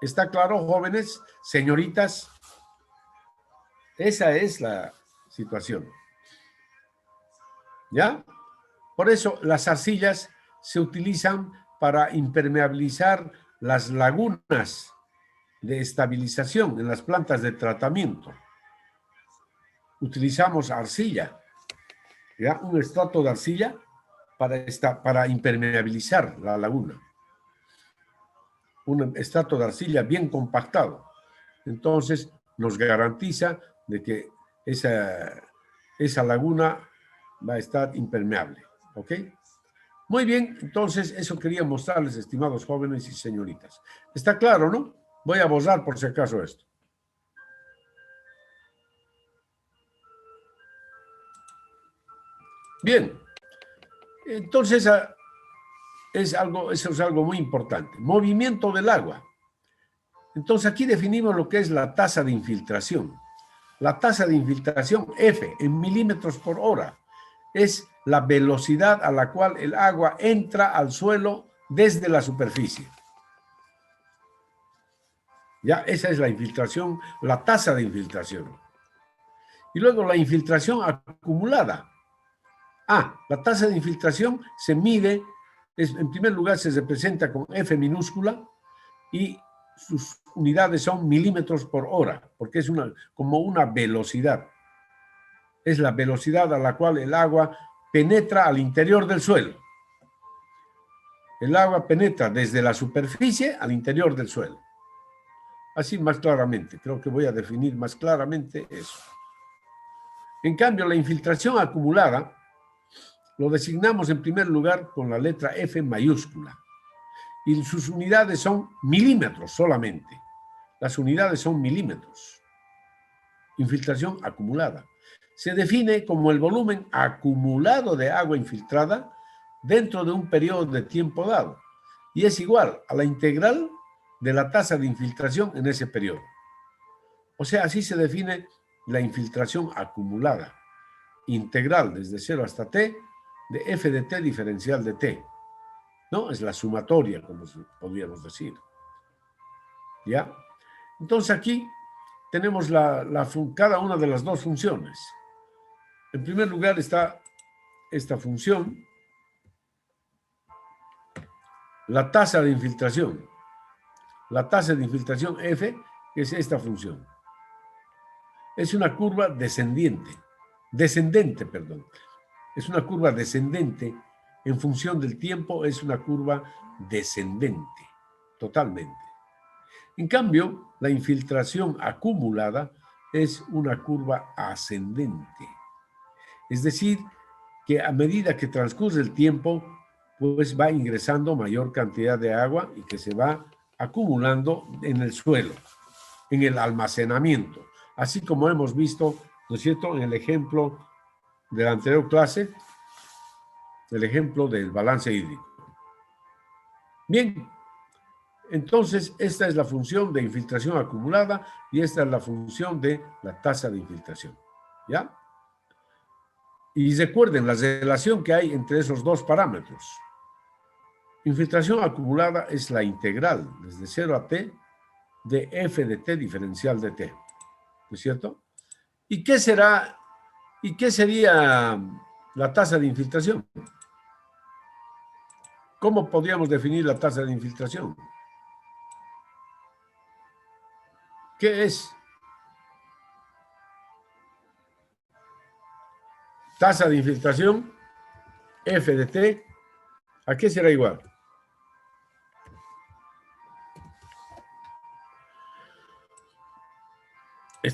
¿Está claro, jóvenes, señoritas? Esa es la situación. ¿Ya? Por eso las arcillas se utilizan para impermeabilizar las lagunas de estabilización en las plantas de tratamiento. Utilizamos arcilla, ¿ya? Un estrato de arcilla para impermeabilizar la laguna. Un estrato de arcilla bien compactado. Entonces, nos garantiza de que esa laguna va a estar impermeable. ¿Ok? Muy bien, entonces eso quería mostrarles, estimados jóvenes y señoritas. ¿Está claro, no? Voy a borrar por si acaso esto. Bien, entonces eso es algo muy importante. Movimiento del agua. Entonces aquí definimos lo que es la tasa de infiltración. La tasa de infiltración, F, en milímetros por hora, es la velocidad a la cual el agua entra al suelo desde la superficie. Ya, esa es la infiltración, la tasa de infiltración. Y luego la infiltración acumulada. La tasa de infiltración se mide, en primer lugar se representa con F minúscula y sus unidades son milímetros por hora, porque es como una velocidad. Es la velocidad a la cual el agua penetra al interior del suelo. El agua penetra desde la superficie al interior del suelo. Así más claramente, creo que voy a definir más claramente eso. En cambio, la infiltración acumulada lo designamos en primer lugar con la letra F mayúscula. Y sus unidades son milímetros solamente. Las unidades son milímetros. Infiltración acumulada. Se define como el volumen acumulado de agua infiltrada dentro de un periodo de tiempo dado. Y es igual a la integral de la tasa de infiltración en ese periodo. O sea, así se define la infiltración acumulada. Integral desde 0 hasta t de f de t diferencial de t. ¿No? Es la sumatoria, como podríamos decir. ¿Ya? Entonces aquí tenemos cada una de las dos funciones. En primer lugar está esta función, la tasa de infiltración. La tasa de infiltración F es esta función. Es una curva descendente. Es una curva descendente. En función del tiempo es una curva descendente, totalmente. En cambio, la infiltración acumulada es una curva ascendente. Es decir, que a medida que transcurre el tiempo, pues va ingresando mayor cantidad de agua y que se va acumulando en el suelo, en el almacenamiento. Así como hemos visto, ¿no es cierto?, en el ejemplo de la anterior clase, el ejemplo del balance hídrico. Bien, entonces esta es la función de infiltración acumulada y esta es la función de la tasa de infiltración. ¿Ya? Y recuerden la relación que hay entre esos dos parámetros. Infiltración acumulada es la integral desde 0 a t de f de t diferencial de t. ¿No es cierto? ¿Y qué sería la tasa de infiltración? ¿Cómo podríamos definir la tasa de infiltración? ¿Qué es? Tasa de infiltración, F de T, ¿a qué será igual?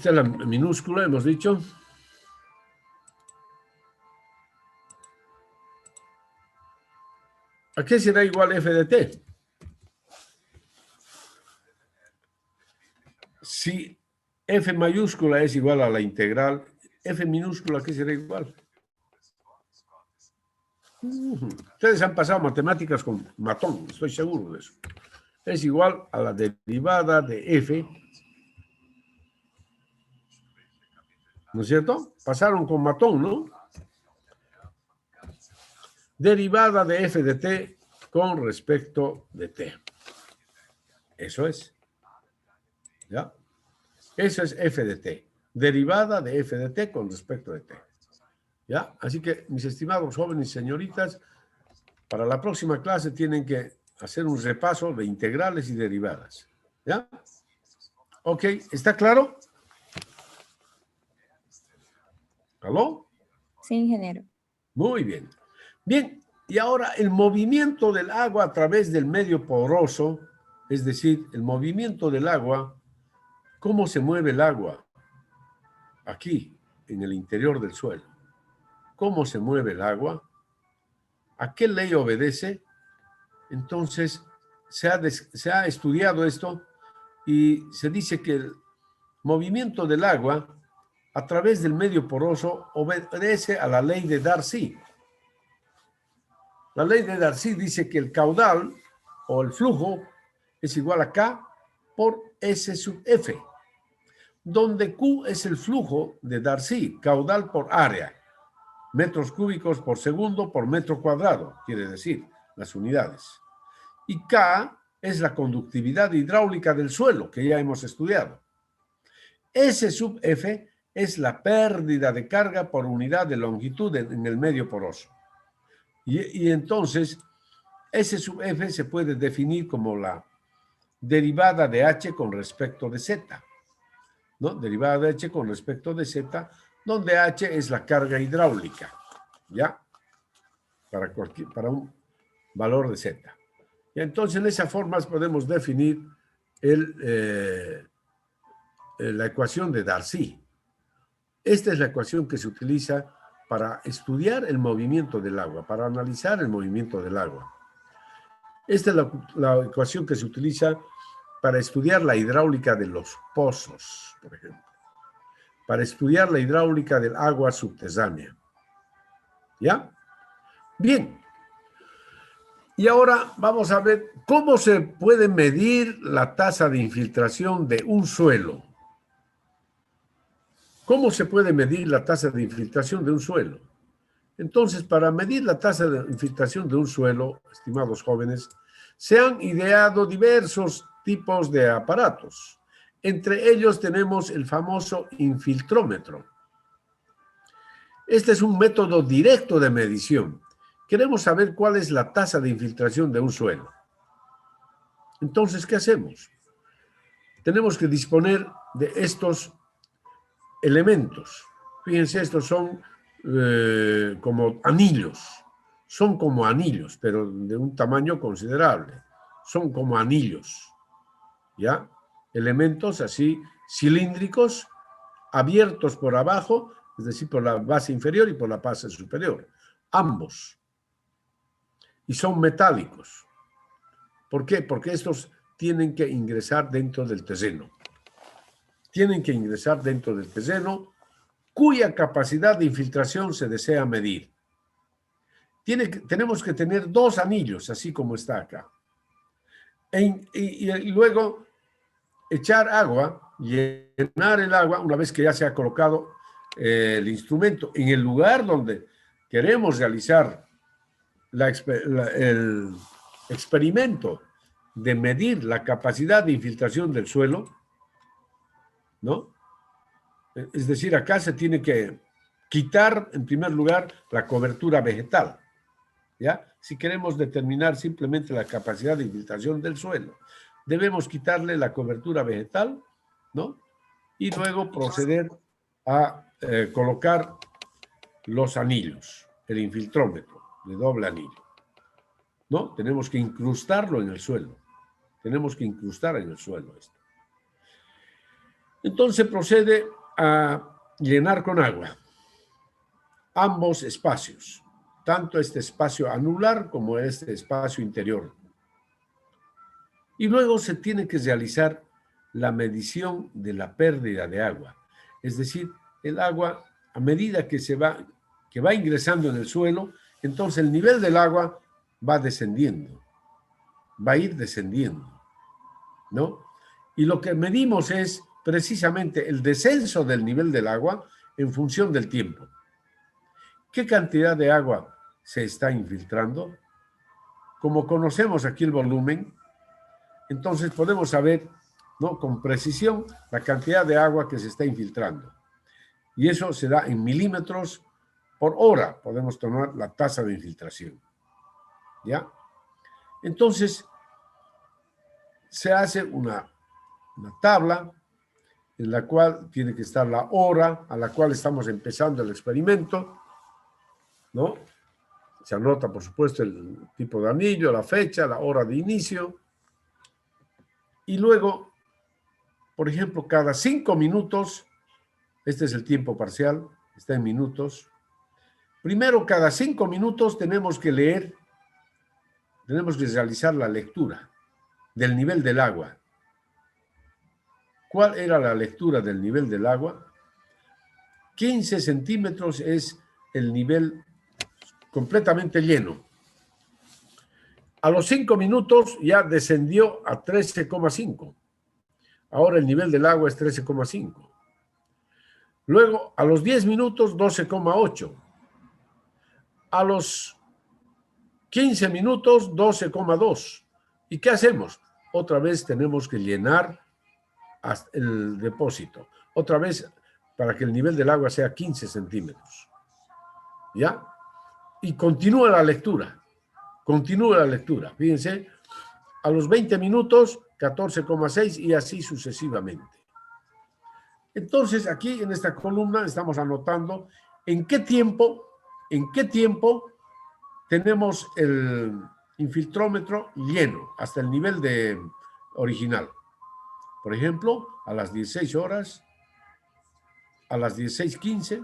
Esta es la minúscula, hemos dicho. ¿A qué será igual f de t? Si f mayúscula es igual a la integral, f minúscula, ¿a qué será igual? Ustedes han pasado matemáticas con matón, estoy seguro de eso. Es igual a la derivada de f, ¿no es cierto? Pasaron con matón, ¿no? Derivada de f de t con respecto de t. Eso es. ¿Ya? Eso es f de t. Derivada de f de t con respecto de t. ¿Ya? Así que, mis estimados jóvenes y señoritas, para la próxima clase tienen que hacer un repaso de integrales y derivadas. ¿Ya? Ok, ¿está claro? ¿Aló? Sí, ingeniero. Muy bien. Bien, y ahora el movimiento del agua a través del medio poroso, es decir, el movimiento del agua, ¿cómo se mueve el agua? Aquí, en el interior del suelo. ¿Cómo se mueve el agua? ¿A qué ley obedece? Entonces, se ha estudiado esto y se dice que el movimiento del agua a través del medio poroso obedece a la ley de Darcy. La ley de Darcy dice que el caudal o el flujo es igual a K por S sub F, donde Q es el flujo de Darcy, caudal por área, metros cúbicos por segundo por metro cuadrado, quiere decir las unidades. Y K es la conductividad hidráulica del suelo, que ya hemos estudiado. S sub F es la pérdida de carga por unidad de longitud en el medio poroso. Y entonces, S sub F se puede definir como la derivada de H con respecto de Z, ¿no? Derivada de H con respecto de Z, donde H es la carga hidráulica, ¿ya? Para un valor de Z. Y entonces, en esas formas podemos definir la ecuación de Darcy. Esta es la ecuación que se utiliza para estudiar el movimiento del agua, para analizar el movimiento del agua. Esta es la ecuación que se utiliza para estudiar la hidráulica de los pozos, por ejemplo. Para estudiar la hidráulica del agua subterránea. ¿Ya? Bien. Y ahora vamos a ver cómo se puede medir la tasa de infiltración de un suelo. ¿Cómo se puede medir la tasa de infiltración de un suelo? Entonces, para medir la tasa de infiltración de un suelo, estimados jóvenes, se han ideado diversos tipos de aparatos. Entre ellos tenemos el famoso infiltrómetro. Este es un método directo de medición. Queremos saber cuál es la tasa de infiltración de un suelo. Entonces, ¿qué hacemos? Tenemos que disponer de estos elementos. Fíjense, estos son como anillos. Son como anillos, pero de un tamaño considerable. Son como anillos. ¿Ya? Elementos así cilíndricos, abiertos por abajo, es decir, por la base inferior y por la base superior. Ambos. Y son metálicos. ¿Por qué? Porque estos tienen que ingresar dentro del terreno. Tienen que ingresar dentro del terreno cuya capacidad de infiltración se desea medir. Tenemos que tener dos anillos, así como está acá. Y luego echar agua, llenar el agua, una vez que ya se ha colocado el instrumento en el lugar donde queremos realizar el experimento de medir la capacidad de infiltración del suelo, ¿no? Es decir, acá se tiene que quitar, en primer lugar, la cobertura vegetal, ¿ya? Si queremos determinar simplemente la capacidad de infiltración del suelo, debemos quitarle la cobertura vegetal, ¿no? Y luego proceder a colocar los anillos, el infiltrómetro de doble anillo, ¿no? Tenemos que incrustarlo en el suelo. Tenemos que incrustar en el suelo esto. Entonces procede a llenar con agua ambos espacios, tanto este espacio anular como este espacio interior. Y luego se tiene que realizar la medición de la pérdida de agua. Es decir, el agua, a medida que va ingresando en el suelo, entonces el nivel del agua va descendiendo, va a ir descendiendo, ¿no? Y lo que medimos es precisamente el descenso del nivel del agua en función del tiempo. ¿Qué cantidad de agua se está infiltrando? Como conocemos aquí el volumen, entonces podemos saber, ¿no?, con precisión la cantidad de agua que se está infiltrando. Y eso se da en milímetros por hora. Podemos tomar la tasa de infiltración. ¿Ya? Entonces, se hace una tabla en la cual tiene que estar la hora a la cual estamos empezando el experimento, ¿no? Se anota, por supuesto, el tipo de anillo, la fecha, la hora de inicio. Y luego, por ejemplo, cada 5 minutos, este es el tiempo parcial, está en minutos. Primero, cada 5 minutos tenemos que leer, tenemos que realizar la lectura del nivel del agua. ¿Cuál era la lectura del nivel del agua? 15 centímetros es el nivel completamente lleno. A los 5 minutos ya descendió a 13,5. Ahora el nivel del agua es 13,5. Luego, a los 10 minutos, 12,8. A los 15 minutos, 12,2. ¿Y qué hacemos? Otra vez tenemos que llenar el depósito. Otra vez para que el nivel del agua sea 15 centímetros. ¿Ya? Y continúa la lectura. Continúa la lectura. Fíjense, a los 20 minutos, 14,6 y así sucesivamente. Entonces, aquí en esta columna estamos anotando en qué tiempo tenemos el infiltrómetro lleno hasta el nivel original. Por ejemplo, a las 16 horas, a las 16:15,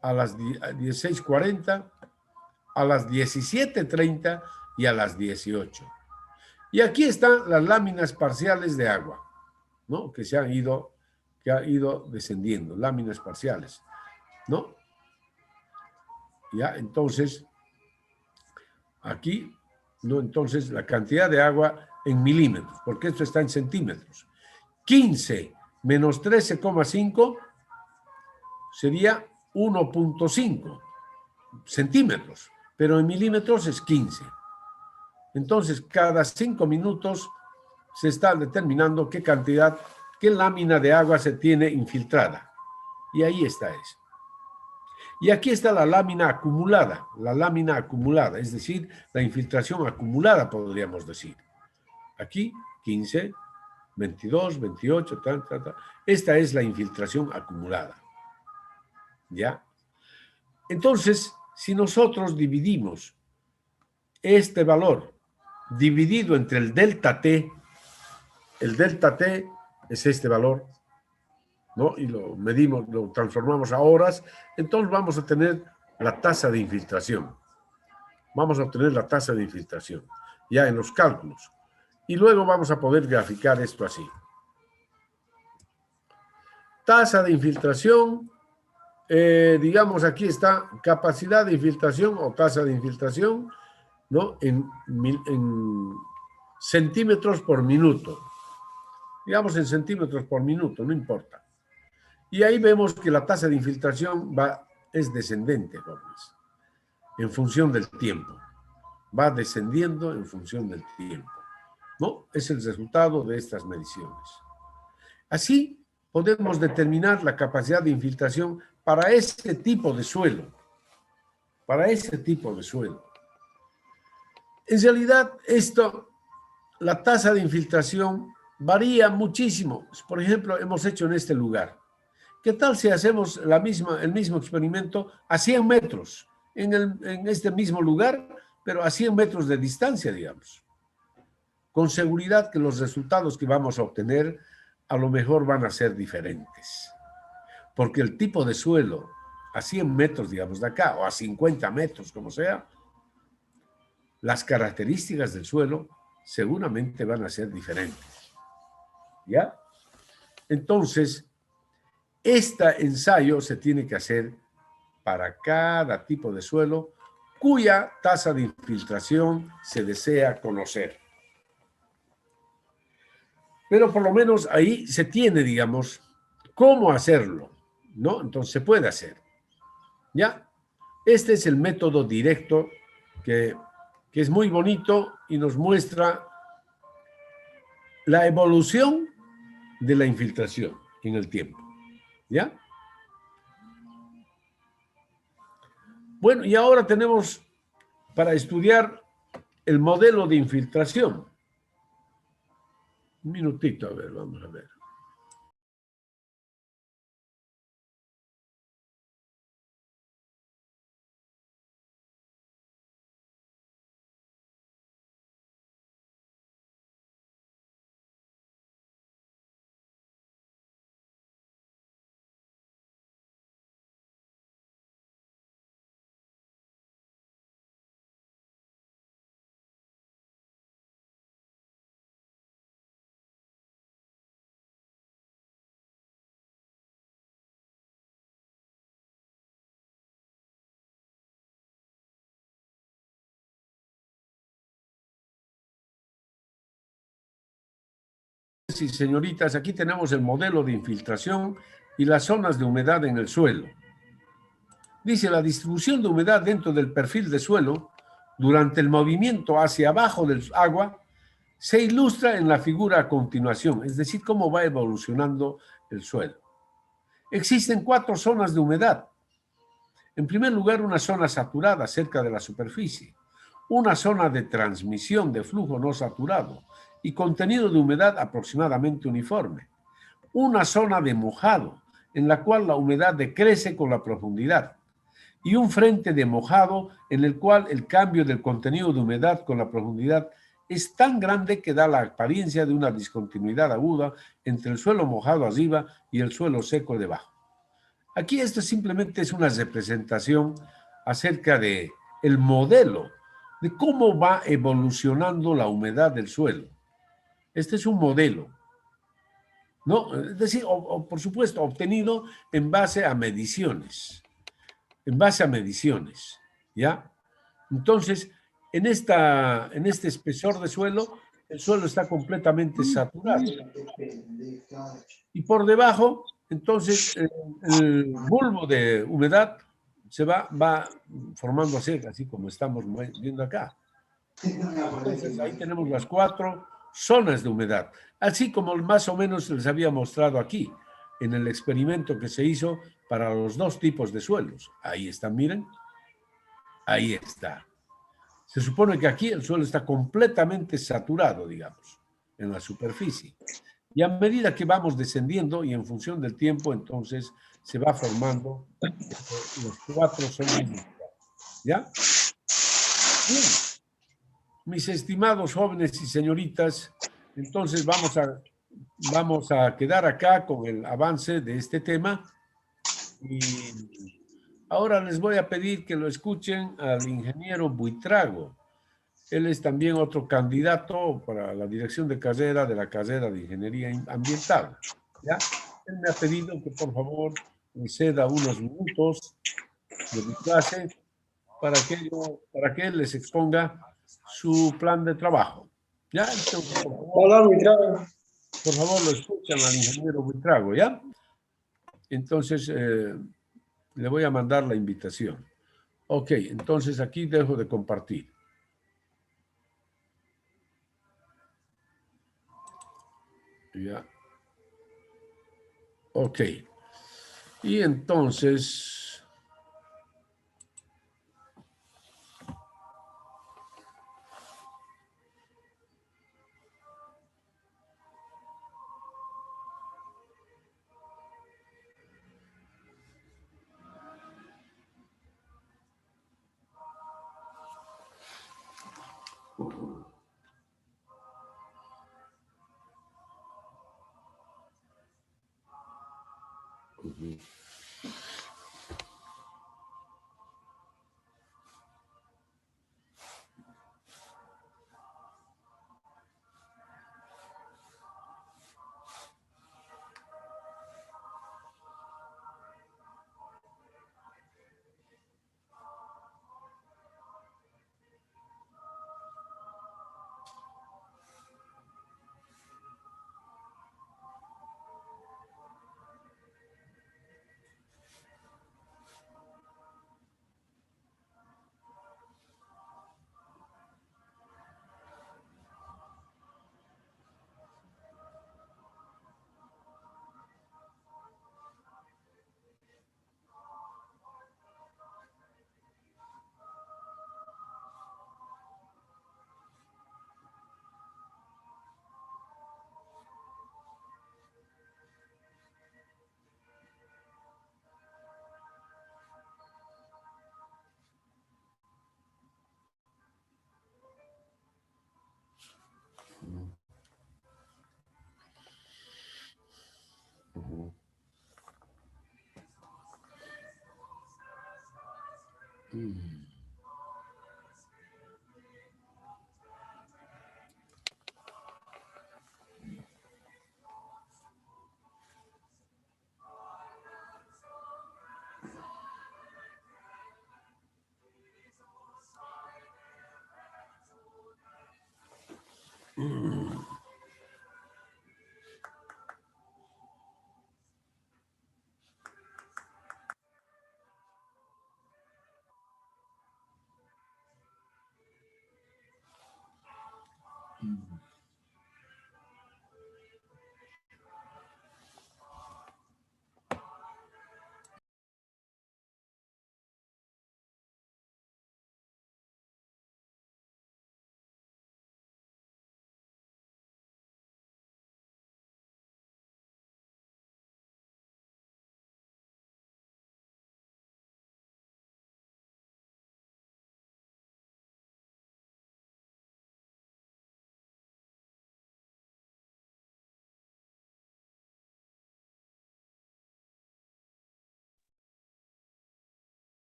a las 16:40, a las 17:30 y a las 18. Y aquí están las láminas parciales de agua, ¿no? Que ha ido descendiendo, láminas parciales, ¿no? Ya, entonces, aquí, ¿no? Entonces, la cantidad de agua en milímetros, porque esto está en centímetros. 15 menos 13,5 sería 1,5 centímetros, pero en milímetros es 15. Entonces, cada 5 minutos se está determinando qué cantidad, qué lámina de agua se tiene infiltrada. Y ahí está eso. Y aquí está la lámina acumulada, es decir, la infiltración acumulada, podríamos decir. Aquí, 15, 22, 28, Esta es la infiltración acumulada. ¿Ya? Entonces, si nosotros dividimos este valor dividido entre el delta T es este valor, ¿no? Y lo medimos, lo transformamos a horas, entonces vamos a tener la tasa de infiltración. Vamos a obtener la tasa de infiltración, ya en los cálculos. Y luego vamos a poder graficar esto así. Tasa de infiltración, digamos aquí está capacidad de infiltración o tasa de infiltración, ¿no? En centímetros por minuto. Digamos en centímetros por minuto, no importa. Y ahí vemos que la tasa de infiltración es descendente, jóvenes, en función del tiempo. Va descendiendo en función del tiempo, ¿no? Es el resultado de estas mediciones. Así podemos determinar la capacidad de infiltración para este tipo de suelo. Para ese tipo de suelo. En realidad, la tasa de infiltración varía muchísimo. Por ejemplo, hemos hecho en este lugar. ¿Qué tal si hacemos el mismo experimento a 100 metros? En este mismo lugar, pero a 100 metros de distancia, digamos. Con seguridad que los resultados que vamos a obtener a lo mejor van a ser diferentes. Porque el tipo de suelo, a 100 metros, digamos, de acá, o a 50 metros, como sea, las características del suelo seguramente van a ser diferentes. ¿Ya? Entonces, este ensayo se tiene que hacer para cada tipo de suelo cuya tasa de infiltración se desea conocer. Pero por lo menos ahí se tiene, digamos, cómo hacerlo, ¿no? Entonces se puede hacer. ¿Ya? Este es el método directo que es muy bonito y nos muestra la evolución de la infiltración en el tiempo. ¿Ya? Bueno, y ahora tenemos para estudiar el modelo de infiltración. Un minutito, a ver, vamos a ver. Sí, señoritas, aquí tenemos el modelo de infiltración y las zonas de humedad en el suelo. Dice, la distribución de humedad dentro del perfil de suelo durante el movimiento hacia abajo del agua se ilustra en la figura a continuación, es decir, cómo va evolucionando el suelo. Existen 4 zonas de humedad. En primer lugar, una zona saturada cerca de la superficie, una zona de transmisión de flujo no saturado y contenido de humedad aproximadamente uniforme, una zona de mojado, en la cual la humedad decrece con la profundidad, y un frente de mojado en el cual el cambio del contenido de humedad con la profundidad es tan grande que da la apariencia de una discontinuidad aguda entre el suelo mojado arriba y el suelo seco debajo. Aquí esto simplemente es una representación acerca de el modelo de cómo va evolucionando la humedad del suelo. Este es un modelo, ¿no? Es decir, por supuesto, obtenido en base a mediciones. ¿Ya? Entonces, en este espesor de suelo, el suelo está completamente saturado. Y por debajo, entonces, el bulbo de humedad se va formando así como estamos viendo acá. Entonces, ahí tenemos las 4 zonas de humedad, así como más o menos les había mostrado aquí, en el experimento que se hizo para los 2 tipos de suelos. Ahí están, miren. Ahí está. Se supone que aquí el suelo está completamente saturado, digamos, en la superficie. Y a medida que vamos descendiendo y en función del tiempo, entonces se va formando los 4 zonas. ¿Ya? Bien. Mis estimados jóvenes y señoritas, entonces vamos a quedar acá con el avance de este tema. Y ahora les voy a pedir que lo escuchen al ingeniero Buitrago. Él es también otro candidato para la dirección de carrera de la carrera de Ingeniería Ambiental. ¿Ya? Él me ha pedido que por favor me ceda unos minutos de mi clase para que él les exponga su plan de trabajo. ¿Ya? Entonces, por favor, lo escuchan al ingeniero Buitrago, ¿ya? Entonces, le voy a mandar la invitación. Ok, entonces aquí dejo de compartir. Ya. Ok. Y entonces, Ujú. Ujú. Mm.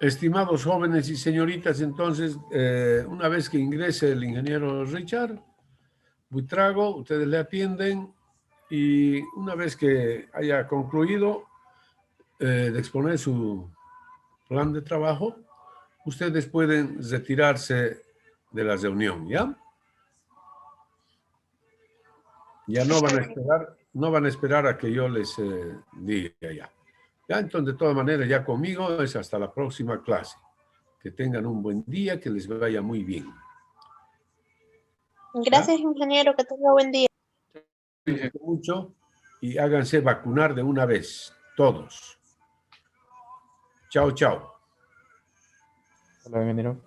Estimados jóvenes y señoritas, entonces, una vez que ingrese el ingeniero Richard Buitrago, ustedes le atienden y una vez que haya concluido de exponer su plan de trabajo, ustedes pueden retirarse de la reunión, ¿ya? Ya no van a esperar, no van a esperar a que yo les diga ya. Ya, entonces, de todas maneras, ya conmigo es hasta la próxima clase. Que tengan un buen día, que les vaya muy bien. Gracias, ingeniero, que tenga buen día. Cuídense mucho y háganse vacunar de una vez, todos. Chao, chao. Hasta luego, ingeniero.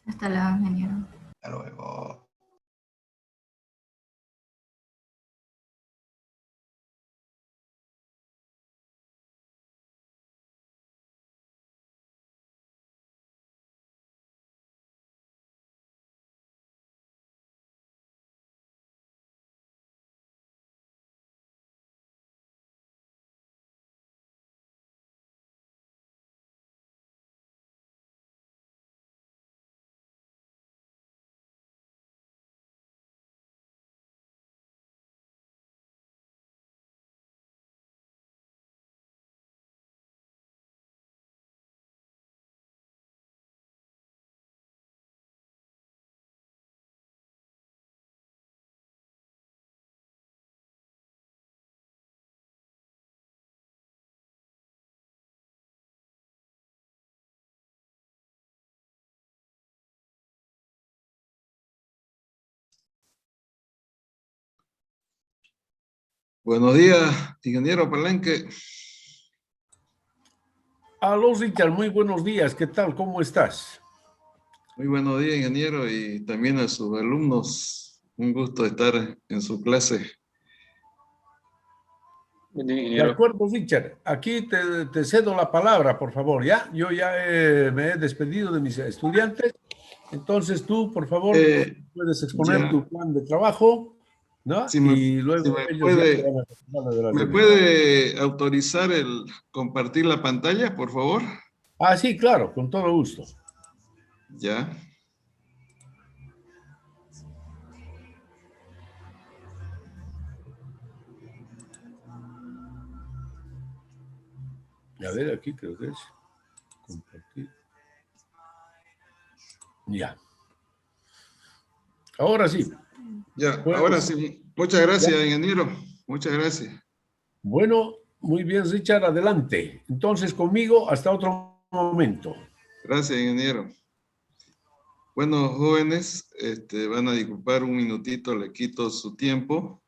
Hasta luego, ingeniero. Hasta luego. Buenos días, ingeniero Palenque. Aló, Richard, muy buenos días. ¿Qué tal? ¿Cómo estás? Muy buenos días, ingeniero, y también a sus alumnos. Un gusto estar en su clase. Buen día, De ingeniero. acuerdo, Richard. Aquí te cedo la palabra, por favor, ¿ya? Yo ya me he despedido de mis estudiantes. Entonces tú, por favor, puedes exponer Ya, tu plan de trabajo, ¿no? si Y si luego me ellos ya te van a contar de la ¿me revista. puede autorizar el compartir la pantalla, por favor? Ah, sí, claro, con todo gusto. Ya. A ver, aquí creo que es compartir. Ya. Ahora sí. Ya, Pues, ahora sí. Muchas ya. gracias, ingeniero. Muchas gracias. Bueno, muy bien, Richard, adelante. Entonces, conmigo hasta otro momento. Gracias, ingeniero. Bueno, jóvenes, van a disculpar un minutito, le quito su tiempo.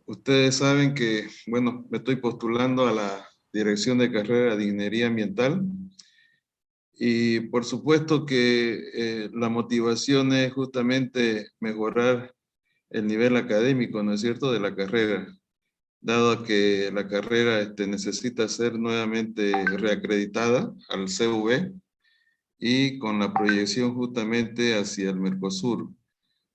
Ustedes saben que, bueno, me estoy postulando a la Dirección de Carrera de Ingeniería Ambiental y por supuesto que la motivación es justamente mejorar el nivel académico, ¿no es cierto?, de la carrera, dado que la carrera necesita ser nuevamente reacreditada al CV y con la proyección justamente hacia el Mercosur.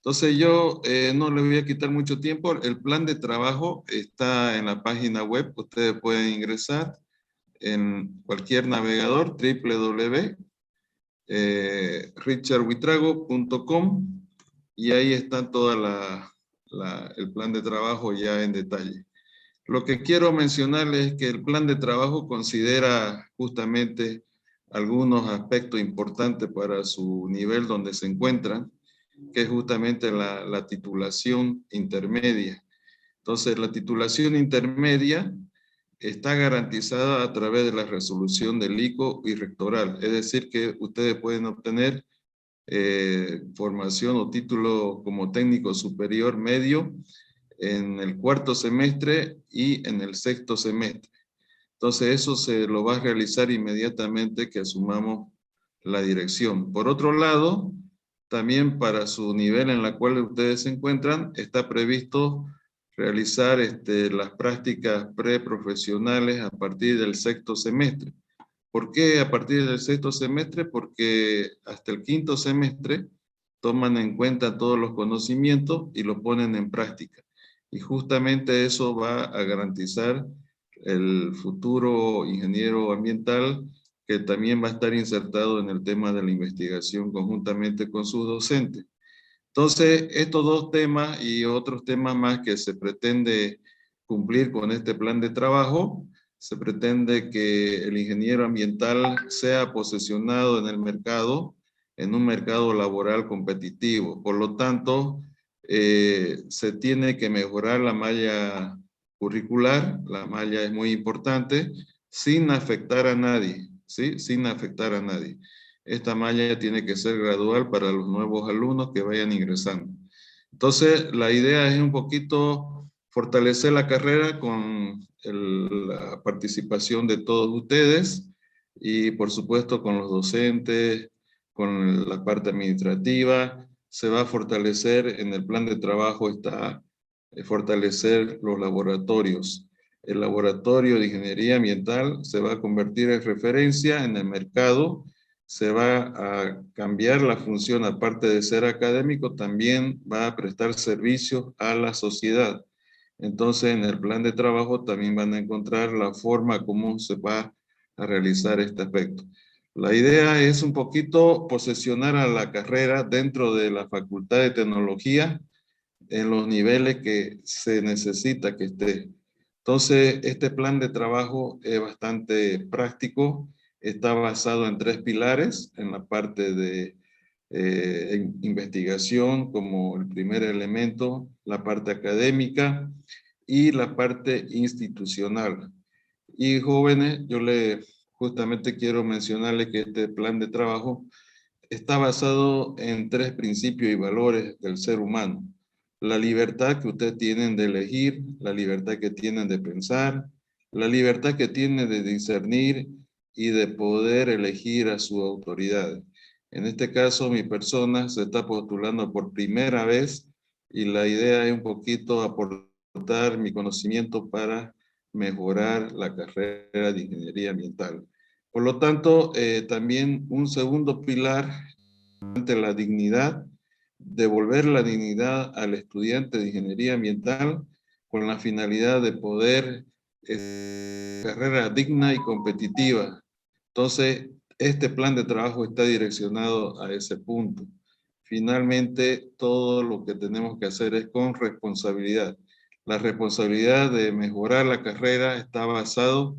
Entonces yo no le voy a quitar mucho tiempo. El plan de trabajo está en la página web. Ustedes pueden ingresar en cualquier navegador, www.richardhuitrago.com, y ahí está toda el plan de trabajo ya en detalle. Lo que quiero mencionarles es que el plan de trabajo considera justamente algunos aspectos importantes para su nivel donde se encuentran, que es justamente la titulación intermedia. Entonces, la titulación intermedia está garantizada a través de la resolución del ICO y rectoral. Es decir, que ustedes pueden obtener formación o título como técnico superior medio en el cuarto semestre y en el sexto semestre. Entonces, eso se lo va a realizar inmediatamente que asumamos la dirección. Por otro lado, también para su nivel en la cual ustedes se encuentran, está previsto realizar las prácticas preprofesionales a partir del sexto semestre. ¿Por qué a partir del sexto semestre? Porque hasta el quinto semestre toman en cuenta todos los conocimientos y los ponen en práctica. Y justamente eso va a garantizar el futuro ingeniero ambiental, que también va a estar insertado en el tema de la investigación conjuntamente con sus docentes. Entonces, estos dos temas y otros temas más que se pretende cumplir con este plan de trabajo, se pretende que el ingeniero ambiental sea posicionado en el mercado, en un mercado laboral competitivo. Por lo tanto, se tiene que mejorar la malla curricular, la malla es muy importante, sin afectar a nadie, ¿sí? Sin afectar a nadie. Esta malla tiene que ser gradual para los nuevos alumnos que vayan ingresando. Entonces, la idea es un poquito fortalecer la carrera con la participación de todos ustedes y, por supuesto, con los docentes, con la parte administrativa. Se va a fortalecer en el plan de trabajo, está fortalecer los laboratorios. El laboratorio de ingeniería ambiental se va a convertir en referencia en el mercado. Se va a cambiar la función, aparte de ser académico, también va a prestar servicios a la sociedad. Entonces, en el plan de trabajo también van a encontrar la forma como se va a realizar este aspecto. La idea es un poquito posesionar a la carrera dentro de la Facultad de Tecnología en los niveles que se necesita que esté. Entonces, este plan de trabajo es bastante práctico. Está basado en 3 pilares, en la parte de investigación como el primer elemento, la parte académica y la parte institucional. Y jóvenes, yo justamente quiero mencionarles que este plan de trabajo está basado en 3 principios y valores del ser humano. la libertad que ustedes tienen de elegir, la libertad que tienen de pensar, la libertad que tienen de discernir y de poder elegir a su autoridad. En este caso, mi persona se está postulando por primera vez y la idea es un poquito aportar mi conocimiento para mejorar la carrera de ingeniería ambiental. Por lo tanto, también un segundo pilar ante la dignidad, devolver la dignidad al estudiante de ingeniería ambiental con la finalidad de poder carrera digna y competitiva. Entonces, este plan de trabajo está direccionado a ese punto. Finalmente, todo lo que tenemos que hacer es con responsabilidad. La responsabilidad de mejorar la carrera está basado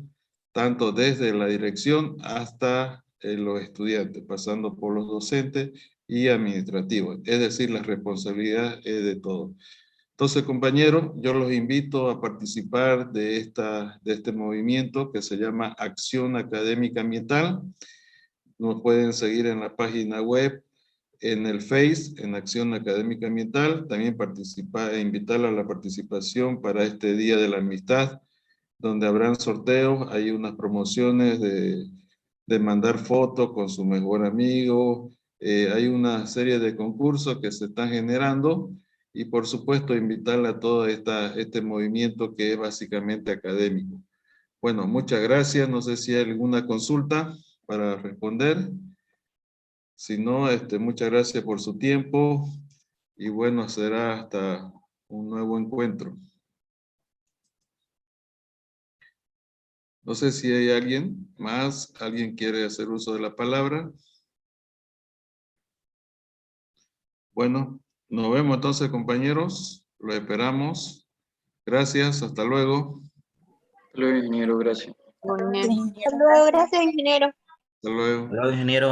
tanto desde la dirección hasta los estudiantes, pasando por los docentes y administrativos. Es decir, la responsabilidad es de todos. Entonces, compañeros, yo los invito a participar de este movimiento que se llama Acción Académica Ambiental. Nos pueden seguir en la página web, en el Face, en Acción Académica Ambiental. También invitarla a la participación para este Día de la Amistad, donde habrán sorteos, hay unas promociones de mandar fotos con su mejor amigo, hay una serie de concursos que se están generando y por supuesto invitarla a todo este movimiento que es básicamente académico. Bueno, muchas gracias, no sé si hay alguna consulta para responder. Si no, muchas gracias por su tiempo y bueno, será hasta un nuevo encuentro. No sé si hay alguien más, alguien quiere hacer uso de la palabra. Bueno, nos vemos entonces, compañeros. Lo esperamos. Gracias, hasta luego. Hasta luego, ingeniero, gracias. Hasta luego, gracias, ingeniero. Hasta luego. Hola, ingeniero.